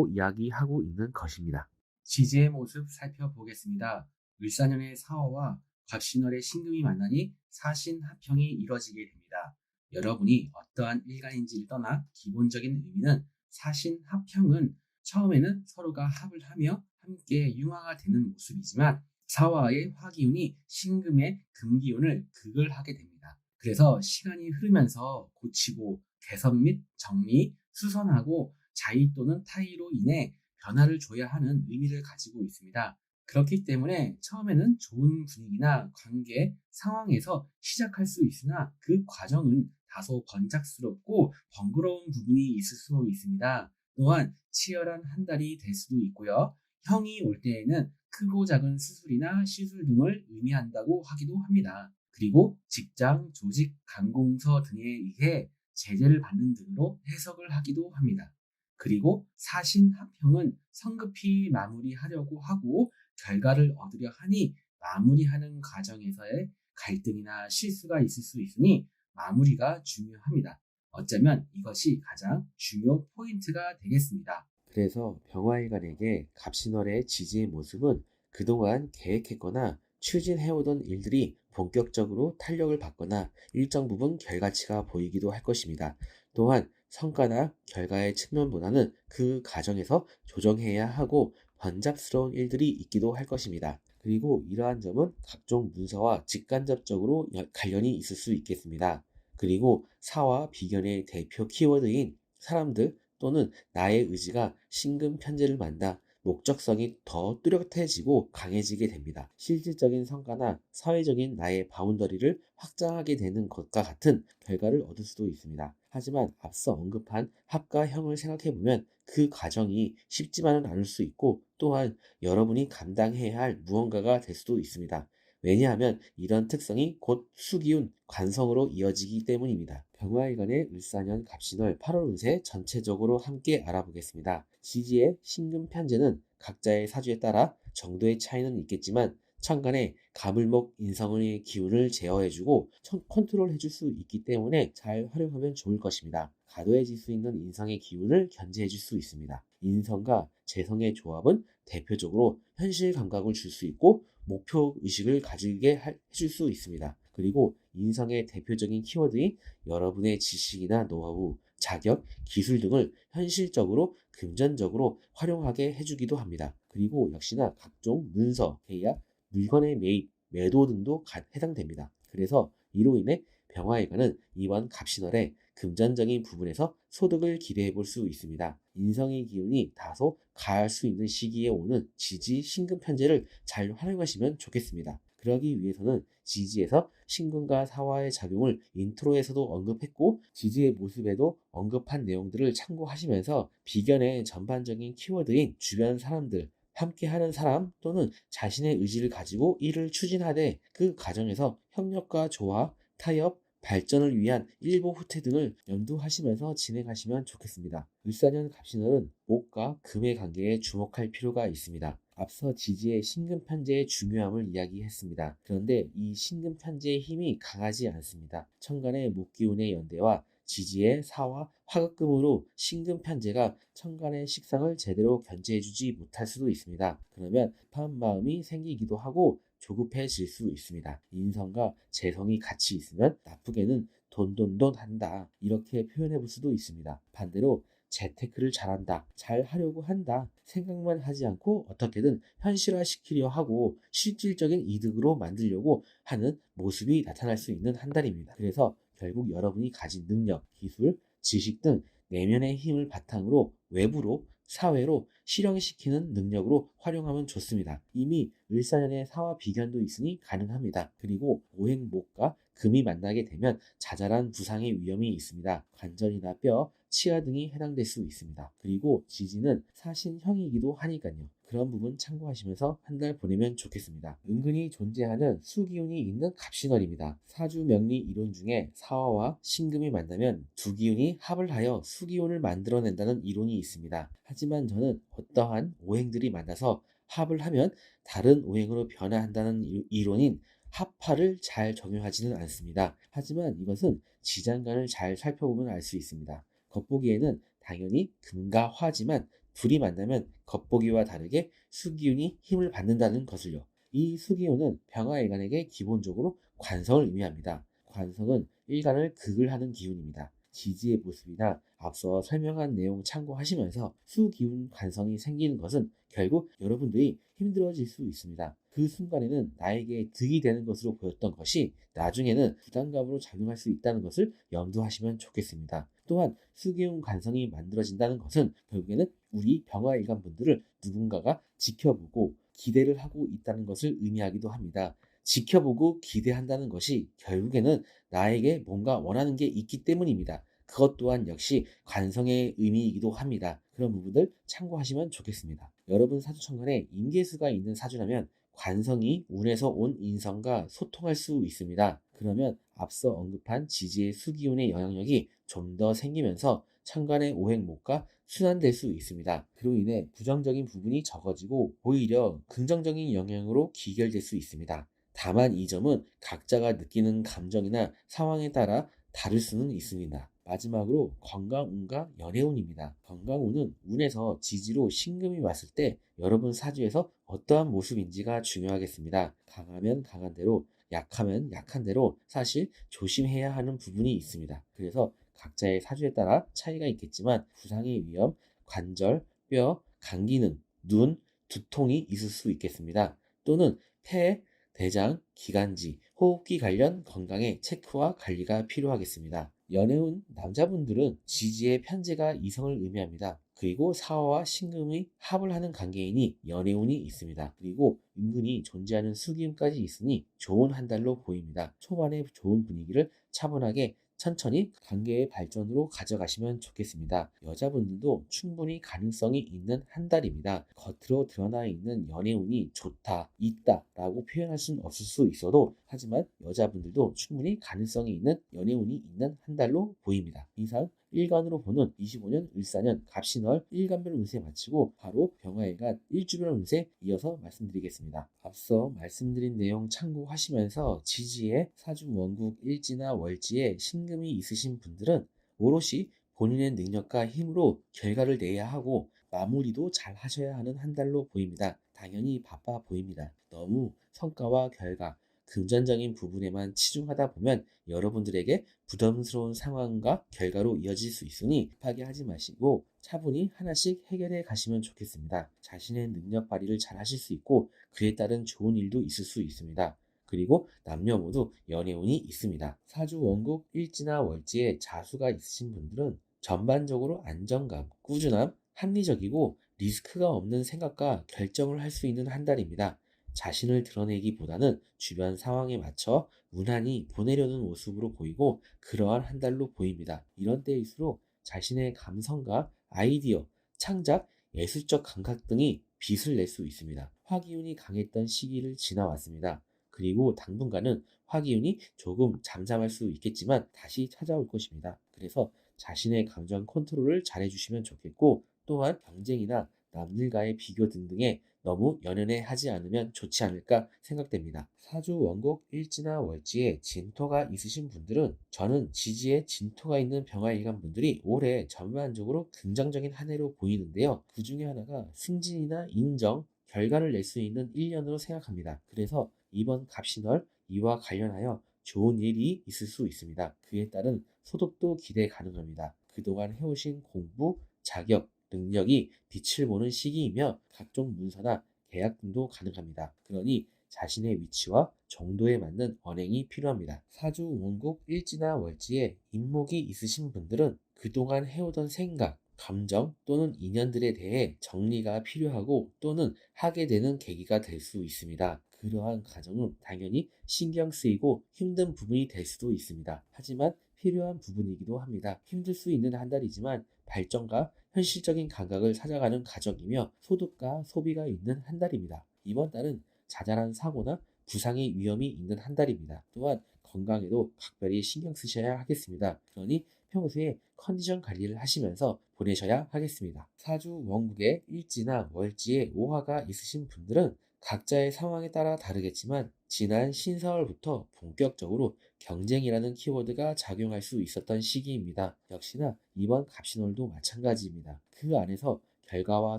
B: 이야기하고 있는 것입니다.
A: 지지의 모습 살펴보겠습니다. 을사년의 사화와 갑신월의 신금이 만나니 사신합형이 이뤄지게 됩니다. 여러분이 어떠한 일간인지를 떠나 기본적인 의미는 사신합형은 처음에는 서로가 합을 하며 함께 융화가 되는 모습이지만 사화의 화기운이 신금의 금기운을 극을 하게 됩니다. 그래서 시간이 흐르면서 고치고 개선 및 정리, 수선하고 자의 또는 타의로 인해 변화를 줘야 하는 의미를 가지고 있습니다. 그렇기 때문에 처음에는 좋은 분위기나 관계, 상황에서 시작할 수 있으나 그 과정은 다소 번잡스럽고 번거로운 부분이 있을 수 있습니다. 또한 치열한 한 달이 될 수도 있고요. 형이 올 때에는 크고 작은 수술이나 시술 등을 의미한다고 하기도 합니다. 그리고 직장, 조직, 관공서 등에 의해 제재를 받는 등으로 해석을 하기도 합니다. 그리고 사신합형은 성급히 마무리하려고 하고 결과를 얻으려 하니 마무리하는 과정에서의 갈등이나 실수가 있을 수 있으니 마무리가 중요합니다. 어쩌면 이것이 가장 중요 포인트가 되겠습니다.
B: 그래서 병화일간에게 갑신월의 지지의 모습은 그동안 계획했거나 추진해오던 일들이 본격적으로 탄력을 받거나 일정 부분 결과치가 보이기도 할 것입니다. 또한 성과나 결과의 측면보다는 그 과정에서 조정해야 하고 번잡스러운 일들이 있기도 할 것입니다. 그리고 이러한 점은 각종 문서와 직간접적으로 관련이 있을 수 있겠습니다. 그리고 사와 비견의 대표 키워드인 사람들 또는 나의 의지가 신금 편제를 만나 목적성이 더 뚜렷해지고 강해지게 됩니다. 실질적인 성과나 사회적인 나의 바운더리를 확장하게 되는 것과 같은 결과를 얻을 수도 있습니다. 하지만 앞서 언급한 합과 형을 생각해보면 그 과정이 쉽지만은 않을 수 있고 또한 여러분이 감당해야 할 무언가가 될 수도 있습니다. 왜냐하면 이런 특성이 곧 수기운, 관성으로 이어지기 때문입니다. 병화일간의 을사년 갑신월 8월 운세 전체적으로 함께 알아보겠습니다. 지지의 신금 편제는 각자의 사주에 따라 정도의 차이는 있겠지만 천간에 가물목 인성의 기운을 제어해주고 컨트롤해줄 수 있기 때문에 잘 활용하면 좋을 것입니다. 가도해질 수 있는 인성의 기운을 견제해줄 수 있습니다. 인성과 재성의 조합은 대표적으로 현실 감각을 줄 수 있고 목표 의식을 가지게 해줄 수 있습니다. 그리고 인성의 대표적인 키워드인 여러분의 지식이나 노하우, 자격, 기술 등을 현실적으로 금전적으로 활용하게 해주기도 합니다. 그리고 역시나 각종 문서, 계약, 물건의 매입, 매도 등도 해당됩니다. 그래서 이로 인해 병화일간은 이번 갑신월에 금전적인 부분에서 소득을 기대해 볼 수 있습니다. 인성의 기운이 다소 가할 수 있는 시기에 오는 지지, 신금 편제를 잘 활용하시면 좋겠습니다. 그러기 위해서는 지지에서 신금과 사화의 작용을 인트로에서도 언급했고 지지의 모습에도 언급한 내용들을 참고하시면서 비견의 전반적인 키워드인 주변 사람들, 함께하는 사람 또는 자신의 의지를 가지고 일을 추진하되 그 과정에서 협력과 조화, 타협, 발전을 위한 일보 후퇴 등을 염두하시면서 진행하시면 좋겠습니다. 을사년 갑신월은 목과 금의 관계에 주목할 필요가 있습니다. 앞서 지지의 신금 편제의 중요함을 이야기했습니다. 그런데 이 신금 편제의 힘이 강하지 않습니다. 천간의 목기운의 연대와 지지의 사와 화급금으로 신금 편제가 천간의 식상을 제대로 견제해주지 못할 수도 있습니다. 그러면 급한 마음이 생기기도 하고 조급해질 수 있습니다. 인성과 재성이 같이 있으면 나쁘게는 돈돈돈 한다 이렇게 표현해 볼 수도 있습니다. 반대로 재테크를 잘한다, 잘 하려고 한다, 생각만 하지 않고 어떻게든 현실화시키려 하고 실질적인 이득으로 만들려고 하는 모습이 나타날 수 있는 한 달입니다. 그래서 결국 여러분이 가진 능력, 기술, 지식 등 내면의 힘을 바탕으로 외부로 사회로 실현시키는 능력으로 활용하면 좋습니다. 이미 을사년에 사와 비견도 있으니 가능합니다. 그리고 오행목과 금이 만나게 되면 자잘한 부상의 위험이 있습니다. 관절이나 뼈, 치아 등이 해당될 수 있습니다. 그리고 지지는 사신형이기도 하니까요. 그런 부분 참고하시면서 한 달 보내면 좋겠습니다. 은근히 존재하는 수기운이 있는 갑신월입니다. 사주 명리 이론 중에 사화와 신금이 만나면 두 기운이 합을 하여 수기운을 만들어낸다는 이론이 있습니다. 하지만 저는 어떠한 오행들이 만나서 합을 하면 다른 오행으로 변화한다는 이론인 합파를 잘 적용하지는 않습니다. 하지만 이것은 지장간을 잘 살펴보면 알 수 있습니다. 겉보기에는 당연히 금과 화지만 둘이 만나면 겉보기와 다르게 수기운이 힘을 받는다는 것을요. 이 수기운은 병화일간에게 기본적으로 관성을 의미합니다. 관성은 일간을 극을 하는 기운입니다. 지지의 모습이나 앞서 설명한 내용 참고하시면서 수기운 관성이 생기는 것은 결국 여러분들이 힘들어질 수 있습니다. 그 순간에는 나에게 득이 되는 것으로 보였던 것이 나중에는 부담감으로 작용할 수 있다는 것을 염두하시면 좋겠습니다. 또한 수기운 관성이 만들어진다는 것은 결국에는 우리 병화일간 분들을 누군가가 지켜보고 기대를 하고 있다는 것을 의미하기도 합니다. 지켜보고 기대한다는 것이 결국에는 나에게 뭔가 원하는 게 있기 때문입니다. 그것 또한 역시 관성의 의미이기도 합니다. 그런 부분들 참고하시면 좋겠습니다. 여러분 사주천간에 임계수가 있는 사주라면 관성이 운에서 온 인성과 소통할 수 있습니다. 그러면 앞서 언급한 지지의 수기운의 영향력이 좀 더 생기면서 천간의 오행목과 순환될 수 있습니다. 그로 인해 부정적인 부분이 적어지고 오히려 긍정적인 영향으로 기결될 수 있습니다. 다만 이 점은 각자가 느끼는 감정이나 상황에 따라 다를 수는 있습니다. 마지막으로 건강운과 연애운입니다. 건강운은 운에서 지지로 신금이 왔을 때 여러분 사주에서 어떠한 모습인지가 중요하겠습니다. 강하면 강한 대로, 약하면 약한 대로 사실 조심해야 하는 부분이 있습니다. 그래서 각자의 사주에 따라 차이가 있겠지만 부상의 위험, 관절, 뼈, 간 기능, 눈, 두통이 있을 수 있겠습니다. 또는 폐, 대장, 기관지, 호흡기 관련 건강의 체크와 관리가 필요하겠습니다. 연애운 남자분들은 지지의 편제가 이성을 의미합니다. 그리고 사화와 신금이 합을 하는 관계이니 연애운이 있습니다. 그리고 은근히 존재하는 수기운까지 있으니 좋은 한 달로 보입니다. 초반에 좋은 분위기를 차분하게 천천히 관계의 발전으로 가져가시면 좋겠습니다. 여자분들도 충분히 가능성이 있는 한 달입니다. 겉으로 드러나 있는 연애운이 좋다, 있다 라고 표현할 수는 없을 수 있어도 하지만 여자분들도 충분히 가능성이 있는 연애운이 있는 한 달로 보입니다. 이상 일간으로 보는 25년 을사년 갑신월 일간별 운세 마치고 바로 병화일간 일주별 운세 이어서 말씀드리겠습니다. 앞서 말씀드린 내용 참고하시면서 지지의 사주 원국 일지나 월지에 신금이 있으신 분들은 오롯이 본인의 능력과 힘으로 결과를 내야 하고 마무리도 잘 하셔야 하는 한 달로 보입니다. 당연히 바빠 보입니다. 너무 성과와 결과, 금전적인 부분에만 치중하다 보면 여러분들에게 부담스러운 상황과 결과로 이어질 수 있으니 급하게 하지 마시고 차분히 하나씩 해결해 가시면 좋겠습니다. 자신의 능력 발휘를 잘 하실 수 있고 그에 따른 좋은 일도 있을 수 있습니다. 그리고 남녀 모두 연애운이 있습니다. 사주 원국 일지나 월지에 자수가 있으신 분들은 전반적으로 안정감, 꾸준함, 합리적이고 리스크가 없는 생각과 결정을 할 수 있는 한 달입니다. 자신을 드러내기보다는 주변 상황에 맞춰 무난히 보내려는 모습으로 보이고 그러한 한 달로 보입니다. 이런 때일수록 자신의 감성과 아이디어, 창작, 예술적 감각 등이 빛을 낼 수 있습니다. 화기운이 강했던 시기를 지나왔습니다. 그리고 당분간은 화기운이 조금 잠잠할 수 있겠지만 다시 찾아올 것입니다. 그래서 자신의 감정 컨트롤을 잘 해주시면 좋겠고 또한 경쟁이나 남들과의 비교 등등에 너무 연연해 하지 않으면 좋지 않을까 생각됩니다. 사주 원곡 일지나 월지에 진토가 있으신 분들은 저는 지지에 진토가 있는 병화일간 분들이 올해 전반적으로 긍정적인 한 해로 보이는데요. 그 중에 하나가 승진이나 인정, 결과를 낼 수 있는 1년으로 생각합니다. 그래서 이번 갑신월 이와 관련하여 좋은 일이 있을 수 있습니다. 그에 따른 소득도 기대 가능합니다. 그동안 해오신 공부, 자격, 능력이 빛을 보는 시기이며 각종 문서나 계약 등도 가능합니다. 그러니 자신의 위치와 정도에 맞는 언행이 필요합니다. 사주 원곡 일지나 월지에 인목이 있으신 분들은 그동안 해오던 생각, 감정 또는 인연들에 대해 정리가 필요하고 또는 하게 되는 계기가 될 수 있습니다. 그러한 과정은 당연히 신경 쓰이고 힘든 부분이 될 수도 있습니다. 하지만 필요한 부분이기도 합니다. 힘들 수 있는 한 달이지만 발전과 현실적인 감각을 찾아가는 과정이며 소득과 소비가 있는 한 달입니다. 이번 달은 자잘한 사고나 부상의 위험이 있는 한 달입니다. 또한 건강에도 각별히 신경 쓰셔야 하겠습니다. 그러니 평소에 컨디션 관리를 하시면서 보내셔야 하겠습니다. 사주 원국에 일지나 월지에 오화가 있으신 분들은 각자의 상황에 따라 다르겠지만 지난 신사월부터 본격적으로 경쟁이라는 키워드가 작용할 수 있었던 시기입니다. 역시나 이번 갑신월도 마찬가지입니다. 그 안에서 결과와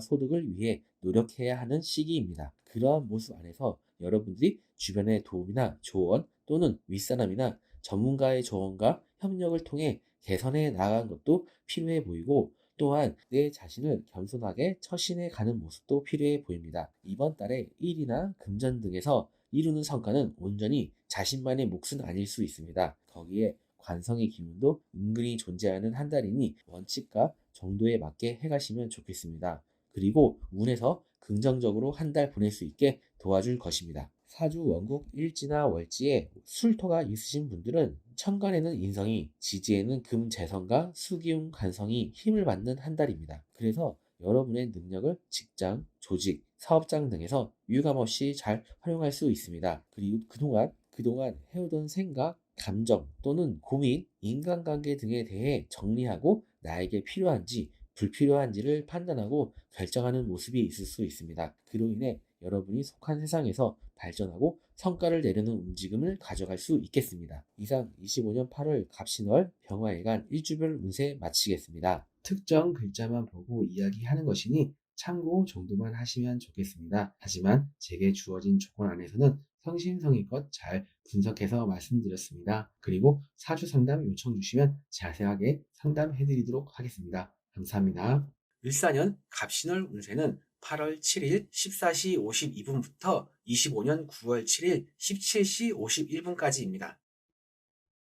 B: 소득을 위해 노력해야 하는 시기입니다. 그러한 모습 안에서 여러분들이 주변의 도움이나 조언 또는 윗사람이나 전문가의 조언과 협력을 통해 개선해 나가는 것도 필요해 보이고 또한 내 자신을 겸손하게 처신해 가는 모습도 필요해 보입니다. 이번 달에 일이나 금전 등에서 이루는 성과는 온전히 자신만의 몫은 아닐 수 있습니다. 거기에 관성의 기운도 은근히 존재하는 한 달이니 원칙과 정도에 맞게 해가시면 좋겠습니다. 그리고 운에서 긍정적으로 한 달 보낼 수 있게 도와줄 것입니다. 사주 원국 일지나 월지에 술토가 있으신 분들은 천간에는 인성이, 지지에는 금재성과 수기운 간성이 힘을 받는 한 달입니다. 그래서 여러분의 능력을 직장, 조직, 사업장 등에서 유감없이 잘 활용할 수 있습니다. 그리고 그동안 해오던 생각, 감정 또는 고민, 인간관계 등에 대해 정리하고 나에게 필요한지 불필요한지를 판단하고 결정하는 모습이 있을 수 있습니다. 그로 인해 여러분이 속한 세상에서 발전하고 성과를 내려는 움직임을 가져갈 수 있겠습니다. 이상 25년 8월 갑신월 병화일간 일주별 운세 마치겠습니다.
A: 특정 글자만 보고 이야기하는 것이니 참고 정도만 하시면 좋겠습니다. 하지만 제게 주어진 조건 안에서는 성심성의껏 잘 분석해서 말씀드렸습니다. 그리고 사주 상담 요청 주시면 자세하게 상담해드리도록 하겠습니다. 감사합니다. 을사년 갑신월 운세는 8월 7일 14시 52분부터 25년 9월 7일 17시 51분까지입니다.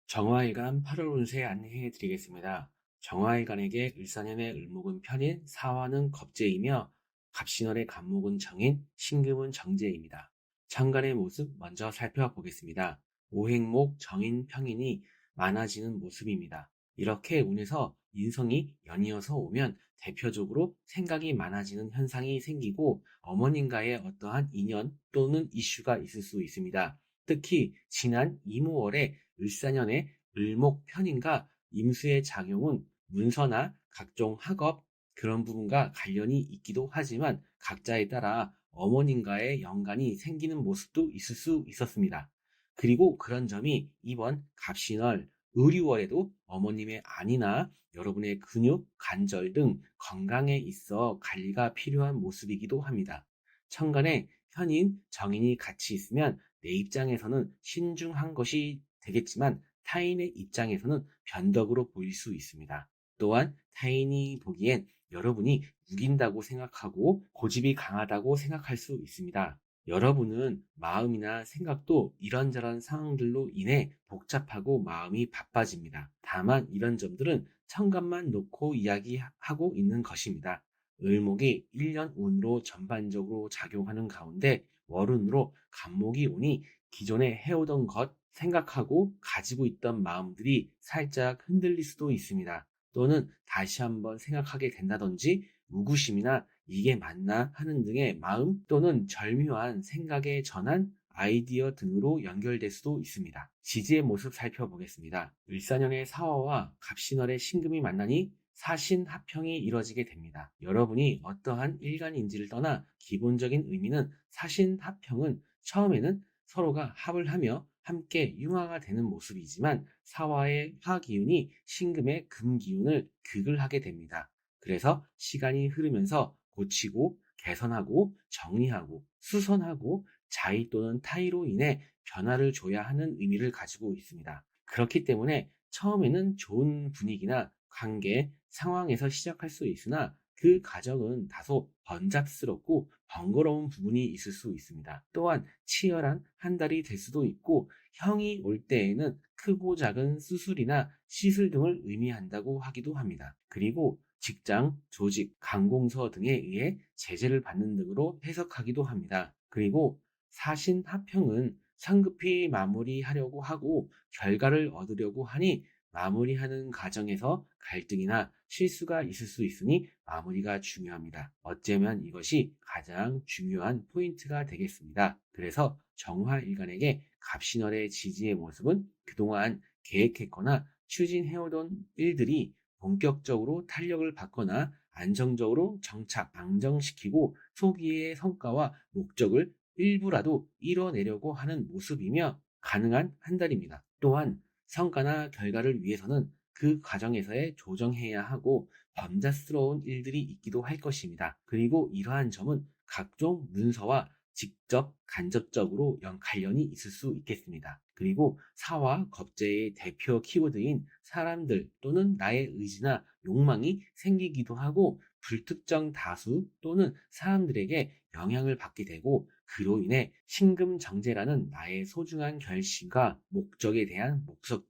A: 정화일간 8월 운세 안내해 드리겠습니다. 정화일간에게 을사년의 을목은 편인, 사화는 겁재이며 갑신월의 간목은 정인, 신금은 정제입니다. 천간의 모습 먼저 살펴보겠습니다. 오행목 정인 평인이 많아지는 모습입니다. 이렇게 운에서 인성이 연이어서 오면 대표적으로 생각이 많아지는 현상이 생기고 어머님과의 어떠한 인연 또는 이슈가 있을 수 있습니다. 특히 지난 이무월에 을사년의 을목 편인과 임수의 작용은 문서나 각종 학업 그런 부분과 관련이 있기도 하지만 각자에 따라 어머님과의 연관이 생기는 모습도 있을 수 있었습니다. 그리고 그런 점이 이번 갑신월 을유월에도 어머님의 안이나 여러분의 근육, 관절 등 건강에 있어 관리가 필요한 모습이기도 합니다. 천간에 편인, 정인이 같이 있으면 내 입장에서는 신중한 것이 되겠지만 타인의 입장에서는 변덕으로 보일 수 있습니다. 또한 타인이 보기엔 여러분이 우긴다고 생각하고 고집이 강하다고 생각할 수 있습니다. 여러분은 마음이나 생각도 이런저런 상황들로 인해 복잡하고 마음이 바빠집니다. 다만 이런 점들은 천간만 놓고 이야기하고 있는 것입니다. 을목이 1년 운으로 전반적으로 작용하는 가운데 월운으로 간목이 오니 기존에 해오던 것, 생각하고 가지고 있던 마음들이 살짝 흔들릴 수도 있습니다. 또는 다시 한번 생각하게 된다든지 우구심이나 이게 맞나 하는 등의 마음 또는 절묘한 생각의 전환, 아이디어 등으로 연결될 수도 있습니다. 지지의 모습 살펴보겠습니다. 을사년의 사화와 갑신월의 신금이 만나니 사신합평이 이뤄지게 됩니다. 여러분이 어떠한 일간인지를 떠나 기본적인 의미는 사신합평은 처음에는 서로가 합을 하며 함께 융화가 되는 모습이지만 사화의 화기운이 신금의 금기운을 극을 하게 됩니다. 그래서 시간이 흐르면서 고치고 개선하고 정리하고 수선하고 자의 또는 타의로 인해 변화를 줘야 하는 의미를 가지고 있습니다. 그렇기 때문에 처음에는 좋은 분위기나 관계, 상황에서 시작할 수 있으나 그 과정은 다소 번잡스럽고 번거로운 부분이 있을 수 있습니다. 또한 치열한 한 달이 될 수도 있고 형이 올 때에는 크고 작은 수술이나 시술 등을 의미한다고 하기도 합니다. 그리고 직장, 조직, 관공서 등에 의해 제재를 받는 등으로 해석하기도 합니다. 그리고 사신합평은 성급히 마무리하려고 하고 결과를 얻으려고 하니 마무리하는 과정에서 갈등이나 실수가 있을 수 있으니 마무리가 중요합니다. 어쩌면 이것이 가장 중요한 포인트가 되겠습니다. 그래서 정화일간에게 갑신월의 지지의 모습은 그동안 계획했거나 추진해오던 일들이 본격적으로 탄력을 받거나 안정적으로 정착, 안정시키고 소기의 성과와 목적을 일부라도 이뤄내려고 하는 모습이며 가능한 한 달입니다. 또한 성과나 결과를 위해서는 그 과정에서의 조정해야 하고 번잡스러운 일들이 있기도 할 것입니다. 그리고 이러한 점은 각종 문서와 직접 간접적으로 관련이 있을 수 있겠습니다. 그리고 사와 겁재의 대표 키워드인 사람들 또는 나의 의지나 욕망이 생기기도 하고 불특정 다수 또는 사람들에게 영향을 받게 되고 그로 인해 신금정제라는 나의 소중한 결심과 목적에 대한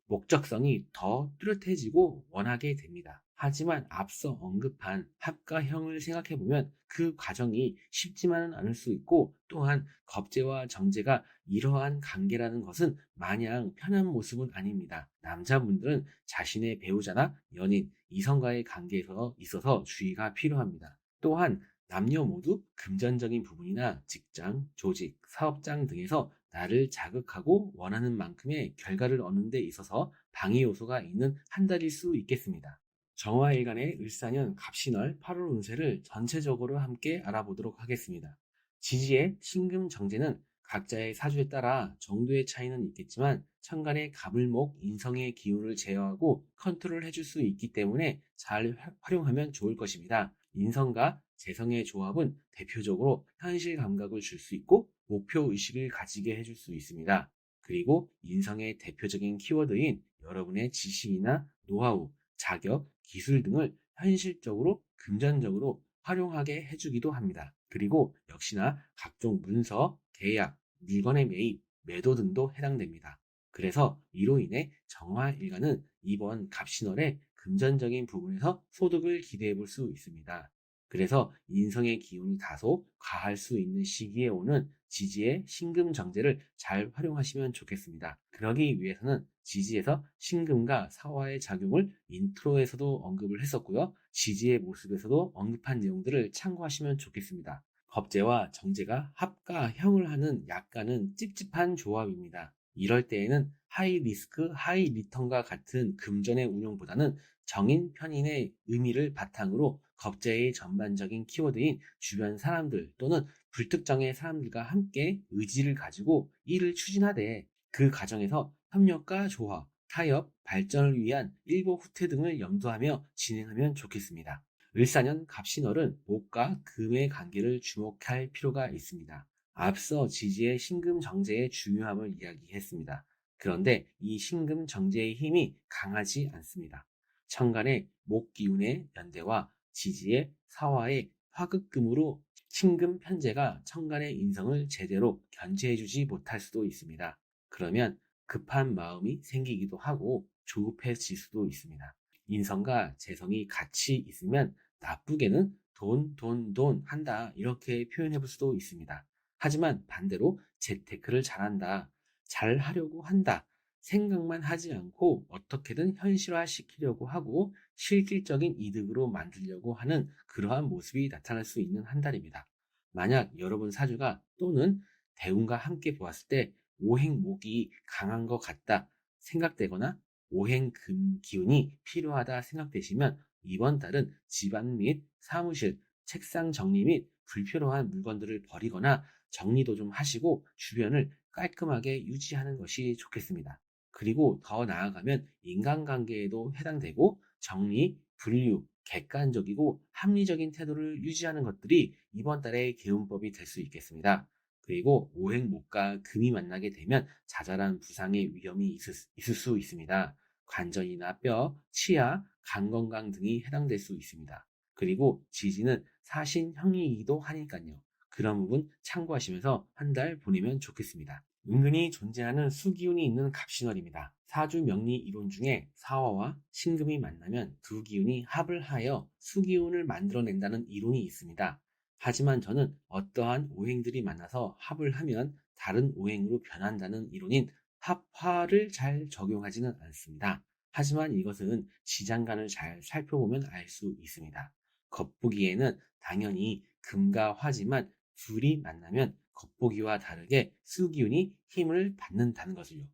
A: 목적성이 더 뚜렷해지고 원하게 됩니다. 하지만 앞서 언급한 합과형을 생각해보면 그 과정이 쉽지만은 않을 수 있고 또한 겁재와 정제가 이러한 관계라는 것은 마냥 편한 모습은 아닙니다. 남자분들은 자신의 배우자나 연인, 이성과의 관계에서 있어서 주의가 필요합니다. 또한 남녀 모두 금전적인 부분이나 직장, 조직, 사업장 등에서 나를 자극하고 원하는 만큼의 결과를 얻는 데 있어서 방해 요소가 있는 한 달일 수 있겠습니다. 정화일간의 을사년 갑신월 8월 운세를 전체적으로 함께 알아보도록 하겠습니다. 지지의 신금정제는 각자의 사주에 따라 정도의 차이는 있겠지만 천간의 갑을목, 인성의 기운을 제어하고 컨트롤 해줄 수 있기 때문에 잘 활용하면 좋을 것입니다. 인성과 재성의 조합은 대표적으로 현실 감각을 줄 수 있고 목표 의식을 가지게 해줄 수 있습니다. 그리고 인성의 대표적인 키워드인 여러분의 지식이나 노하우, 자격, 기술 등을 현실적으로 금전적으로 활용하게 해주기도 합니다. 그리고 역시나 각종 문서, 계약, 물건의 매입, 매도 등도 해당됩니다. 그래서 이로 인해 정화일간은 이번 갑신월에 금전적인 부분에서 소득을 기대해 볼 수 있습니다. 그래서 인성의 기운이 다소 과할 수 있는 시기에 오는 지지의 신금정제를 잘 활용하시면 좋겠습니다. 그러기 위해서는 지지에서 신금과 사화의 작용을 인트로에서도 언급을 했었고요. 지지의 모습에서도 언급한 내용들을 참고하시면 좋겠습니다. 겁재와 정제가 합과 형을 하는 약간은 찝찝한 조합입니다. 이럴 때에는 하이 리스크, 하이 리턴과 같은 금전의 운용보다는 정인, 편인의 의미를 바탕으로 겁재의 전반적인 키워드인 주변 사람들 또는 불특정의 사람들과 함께 의지를 가지고 일을 추진하되 그 과정에서 협력과 조화, 타협, 발전을 위한 일보 후퇴 등을 염두하며 진행하면 좋겠습니다. 을사년 갑신월은 목과 금의 관계를 주목할 필요가 있습니다. 앞서 지지의 신금정제의 중요함을 이야기했습니다. 그런데 이 신금정제의 힘이 강하지 않습니다. 천간의 목기운의 연대와 지지의 사화의 화극금으로 신금 편제가 천간의 인성을 제대로 견제해주지 못할 수도 있습니다. 그러면 급한 마음이 생기기도 하고 조급해질 수도 있습니다. 인성과 재성이 같이 있으면 나쁘게는 돈 한다 이렇게 표현해 볼 수도 있습니다. 하지만 반대로 재테크를 잘한다, 잘 하려고 한다, 생각만 하지 않고 어떻게든 현실화시키려고 하고 실질적인 이득으로 만들려고 하는 그러한 모습이 나타날 수 있는 한 달입니다. 만약 여러분 사주가 또는 대운과 함께 보았을 때 오행목이 강한 것 같다 생각되거나 오행금 기운이 필요하다 생각되시면 이번 달은 집안 및 사무실, 책상 정리 및 불필요한 물건들을 버리거나 정리도 좀 하시고 주변을 깔끔하게 유지하는 것이 좋겠습니다. 그리고 더 나아가면 인간관계에도 해당되고 정리, 분류, 객관적이고 합리적인 태도를 유지하는 것들이 이번 달의 개운법이 될 수 있겠습니다. 그리고 오행목과 금이 만나게 되면 자잘한 부상의 위험이 있을 수 있습니다. 관절이나 뼈, 치아, 간 건강 등이 해당될 수 있습니다. 그리고 지지는 사신형이기도 하니까요. 그런 부분 참고하시면서 한 달 보내면 좋겠습니다. 은근히 존재하는 수기운이 있는 갑신월입니다. 사주 명리 이론 중에 사화와 신금이 만나면 두 기운이 합을 하여 수기운을 만들어낸다는 이론이 있습니다. 하지만 저는 어떠한 오행들이 만나서 합을 하면 다른 오행으로 변한다는 이론인 합화를 잘 적용하지는 않습니다. 하지만 이것은 지장간을 잘 살펴보면 알 수 있습니다. 겉보기에는 당연히 금과 화지만 둘이 만나면 겉보기와 다르게 수기운이 힘을 받는다는 것을요.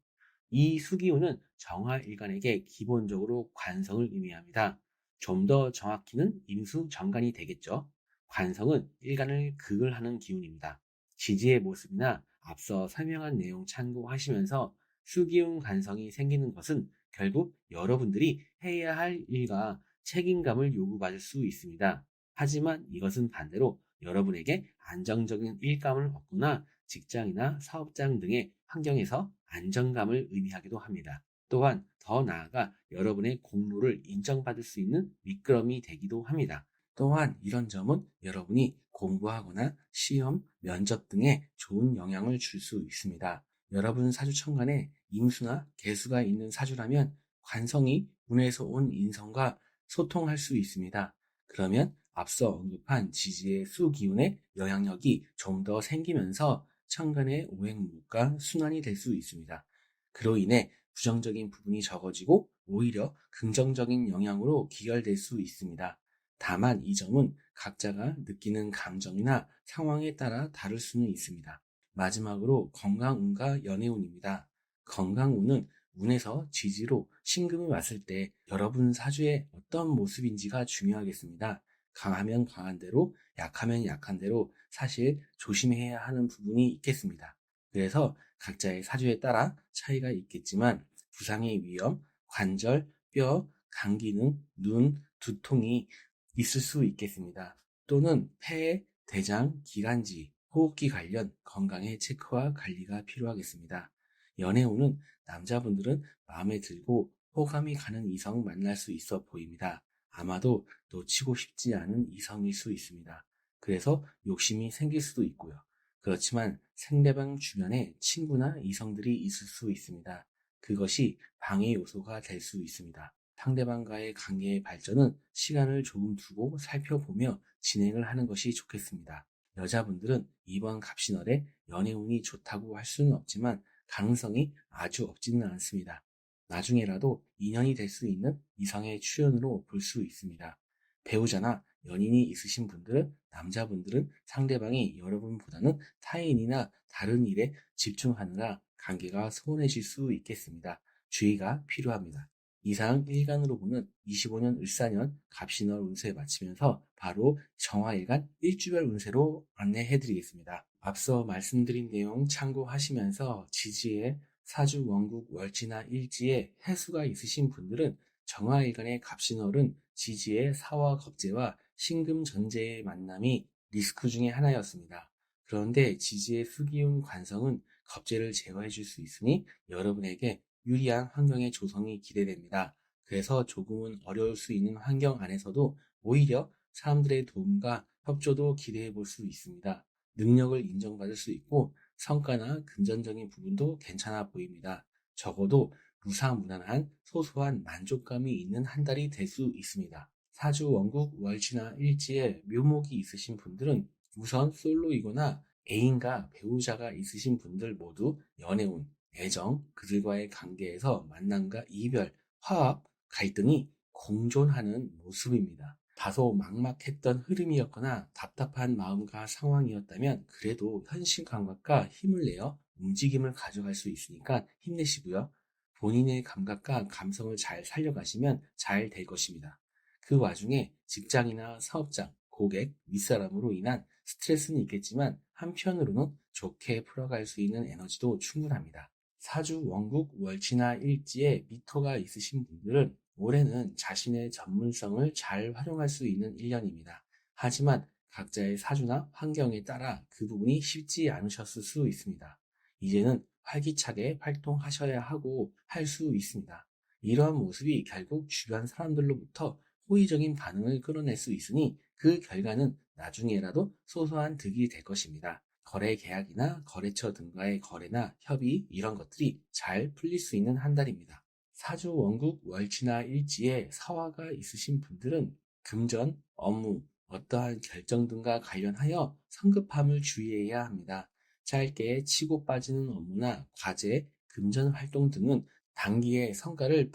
A: 이 수기운은 정화일간에게 기본적으로 관성을 의미합니다. 좀 더 정확히는 임수정관이 되겠죠. 관성은 일간을 극을 하는 기운입니다. 지지의 모습이나 앞서 설명한 내용 참고하시면서 수기운 관성이 생기는 것은 결국 여러분들이 해야 할 일과 책임감을 요구받을 수 있습니다. 하지만 이것은 반대로 여러분에게 안정적인 일감을 얻거나 직장이나 사업장 등의 환경에서 안정감을 의미하기도 합니다. 또한 더 나아가 여러분의 공로를 인정받을 수 있는 미끄럼이 되기도 합니다. 또한 이런 점은 여러분이 공부하거나 시험, 면접 등에 좋은 영향을 줄 수 있습니다. 여러분 사주천간에 임수나 개수가 있는 사주라면 관성이 운에서 온 인성과 소통할 수 있습니다. 그러면 앞서 언급한 지지의 수기운의 영향력이 좀 더 생기면서 천간의 오행목과 순환이 될 수 있습니다. 그로 인해 부정적인 부분이 적어지고 오히려 긍정적인 영향으로 기결될 수 있습니다. 다만 이 점은 각자가 느끼는 감정이나 상황에 따라 다를 수는 있습니다. 마지막으로 건강운과 연애운입니다. 건강운은 운에서 지지로 신금을 왔을 때 여러분 사주의 어떤 모습인지가 중요하겠습니다. 강하면 강한 대로, 약하면 약한 대로 사실 조심해야 하는 부분이 있겠습니다. 그래서 각자의 사주에 따라 차이가 있겠지만 부상의 위험, 관절, 뼈, 간 기능, 눈, 두통이 있을 수 있겠습니다. 또는 폐, 대장, 기관지, 호흡기 관련 건강의 체크와 관리가 필요하겠습니다. 연애운은 남자분들은 마음에 들고 호감이 가는 이성 만날 수 있어 보입니다. 아마도 놓치고 싶지 않은 이성일 수 있습니다. 그래서 욕심이 생길 수도 있고요. 그렇지만 상대방 주변에 친구나 이성들이 있을 수 있습니다. 그것이 방해 요소가 될 수 있습니다. 상대방과의 관계의 발전은 시간을 조금 두고 살펴보며 진행을 하는 것이 좋겠습니다. 여자분들은 이번 갑신월에 연애운이 좋다고 할 수는 없지만 가능성이 아주 없지는 않습니다. 나중에라도 인연이 될 수 있는 이성의 출현으로 볼 수 있습니다. 배우자나 연인이 있으신 분들은 남자분들은 상대방이 여러분보다는 타인이나 다른 일에 집중하느라 관계가 소원해질 수 있겠습니다. 주의가 필요합니다. 이상 일간으로 보는 25년 을사년 갑신월 운세 마치면서 바로 정화일간 일주별 운세로 안내해드리겠습니다. 앞서 말씀드린 내용 참고하시면서 지지에 사주 원국 월지나 일지에 해수가 있으신 분들은 정화일간의 갑신월은 지지의 사화 겁재와 신금 전재의 만남이 리스크 중에 하나였습니다. 그런데 지지의 수기운 관성은 겁재를 제거해 줄 수 있으니 여러분에게 유리한 환경의 조성이 기대됩니다. 그래서 조금은 어려울 수 있는 환경 안에서도 오히려 사람들의 도움과 협조도 기대해 볼 수 있습니다. 능력을 인정받을 수 있고 성과나 금전적인 부분도 괜찮아 보입니다. 적어도 무사무난한 소소한 만족감이 있는 한 달이 될 수 있습니다. 사주 원국 월지나 일지에 묘목이 있으신 분들은 우선 솔로이거나 애인과 배우자가 있으신 분들 모두 연애운, 애정, 그들과의 관계에서 만남과 이별, 화합, 갈등이 공존하는 모습입니다. 다소 막막했던 흐름이었거나 답답한 마음과 상황이었다면 그래도 현실 감각과 힘을 내어 움직임을 가져갈 수 있으니까 힘내시고요. 본인의 감각과 감성을 잘 살려가시면 잘 될 것입니다. 그 와중에 직장이나 사업장, 고객, 윗사람으로 인한 스트레스는 있겠지만 한편으로는 좋게 풀어갈 수 있는 에너지도 충분합니다. 사주 원국 월치나 일지에 미토가 있으신 분들은 올해는 자신의 전문성을 잘 활용할 수 있는 1년입니다. 하지만 각자의 사주나 환경에 따라 그 부분이 쉽지 않으셨을 수 있습니다. 이제는 활기차게 활동하셔야 하고 할 수 있습니다. 이러한 모습이 결국 주변 사람들로부터 호의적인 반응을 끌어낼 수 있으니 그 결과는 나중에라도 소소한 득이 될 것입니다. 거래 계약이나 거래처 등과의 거래나 협의 이런 것들이 잘 풀릴 수 있는 한 달입니다. 사주 원국 월치나 일지에 사화가 있으신 분들은 금전, 업무, 어떠한 결정 등과 관련하여 성급함을 주의해야 합니다. 짧게 치고 빠지는 업무나 과제, 금전 활동 등은 단기의 성과를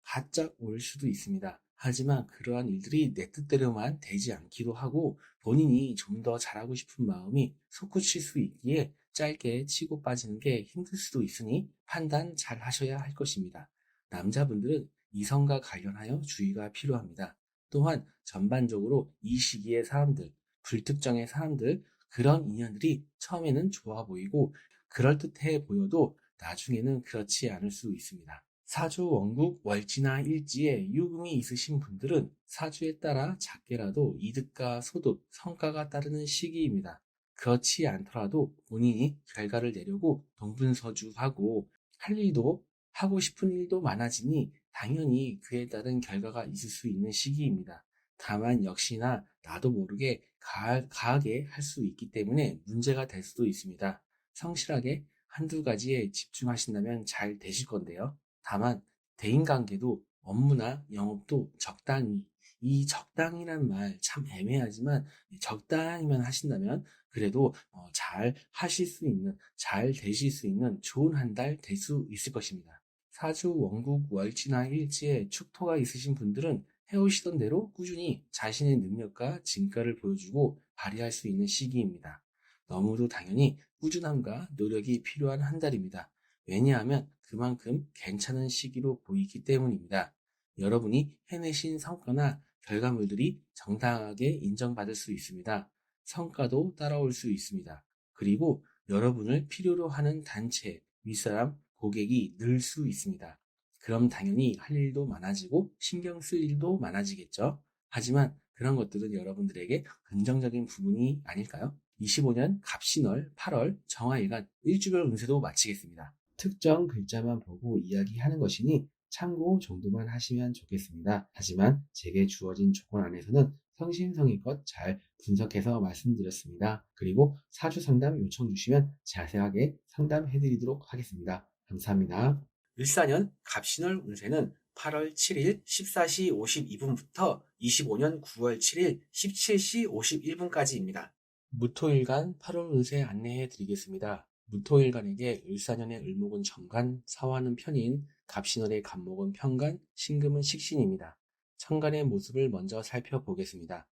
A: 바짝 올 수도 있습니다. 하지만 그러한 일들이 내 뜻대로만 되지 않기도 하고 본인이 좀 더 잘하고 싶은 마음이 솟구칠 수 있기에 짧게 치고 빠지는 게 힘들 수도 있으니 판단 잘 하셔야 할 것입니다. 남자분들은 이성과 관련하여 주의가 필요합니다. 또한 전반적으로 이 시기의 사람들, 불특정의 사람들, 그런 인연들이 처음에는 좋아 보이고 그럴듯해 보여도 나중에는 그렇지 않을 수 있습니다. 사주 원국 월지나 일지에 유금이 있으신 분들은 사주에 따라 작게라도 이득과 소득, 성과가 따르는 시기입니다. 그렇지 않더라도 본인이 결과를 내려고 동분서주하고 할 일도 하고 싶은 일도 많아지니 당연히 그에 따른 결과가 있을 수 있는 시기입니다. 다만 역시나 나도 모르게 가하게 할 수 있기 때문에 문제가 될 수도 있습니다. 성실하게 한두 가지에 집중하신다면 잘 되실 건데요. 다만 대인관계도 업무나 영업도 적당히, 이 적당이란 말 참 애매하지만 적당히만 하신다면 그래도 잘 하실 수 있는, 잘 되실 수 있는 좋은 한 달 될 수 있을 것입니다. 사주 원국 월지나 일지에 축토가 있으신 분들은 해오시던 대로 꾸준히 자신의 능력과 진가를 보여주고 발휘할 수 있는 시기입니다. 너무도 당연히 꾸준함과 노력이 필요한 한 달입니다. 왜냐하면 그만큼 괜찮은 시기로 보이기 때문입니다. 여러분이 해내신 성과나 결과물들이 정당하게 인정받을 수 있습니다. 성과도 따라올 수 있습니다. 그리고 여러분을 필요로 하는 단체, 윗사람, 고객이 늘 수 있습니다. 그럼 당연히 할 일도 많아지고 신경 쓸 일도 많아지겠죠. 하지만 그런 것들은 여러분들에게 긍정적인 부분이 아닐까요? 25년 갑신월 8월 정화일간 일주별 운세도 마치겠습니다. 특정 글자만 보고 이야기하는 것이니 참고 정도만 하시면 좋겠습니다. 하지만 제게 주어진 조건 안에서는 성심성의껏 잘 분석해서 말씀드렸습니다. 그리고 사주 상담 요청 주시면 자세하게 상담해드리도록 하겠습니다. 감사합니다. 을사년 갑신월 운세는 8월 7일 14시 52분부터 25년 9월 7일 17시 51분까지입니다. 무토일간 8월 운세 안내해 드리겠습니다. 무토일간에게 을사년의 을목은 정간, 사화는 편인, 갑신월의 갑목은 편간, 신금은 식신입니다. 천간의 모습을 먼저 살펴보겠습니다.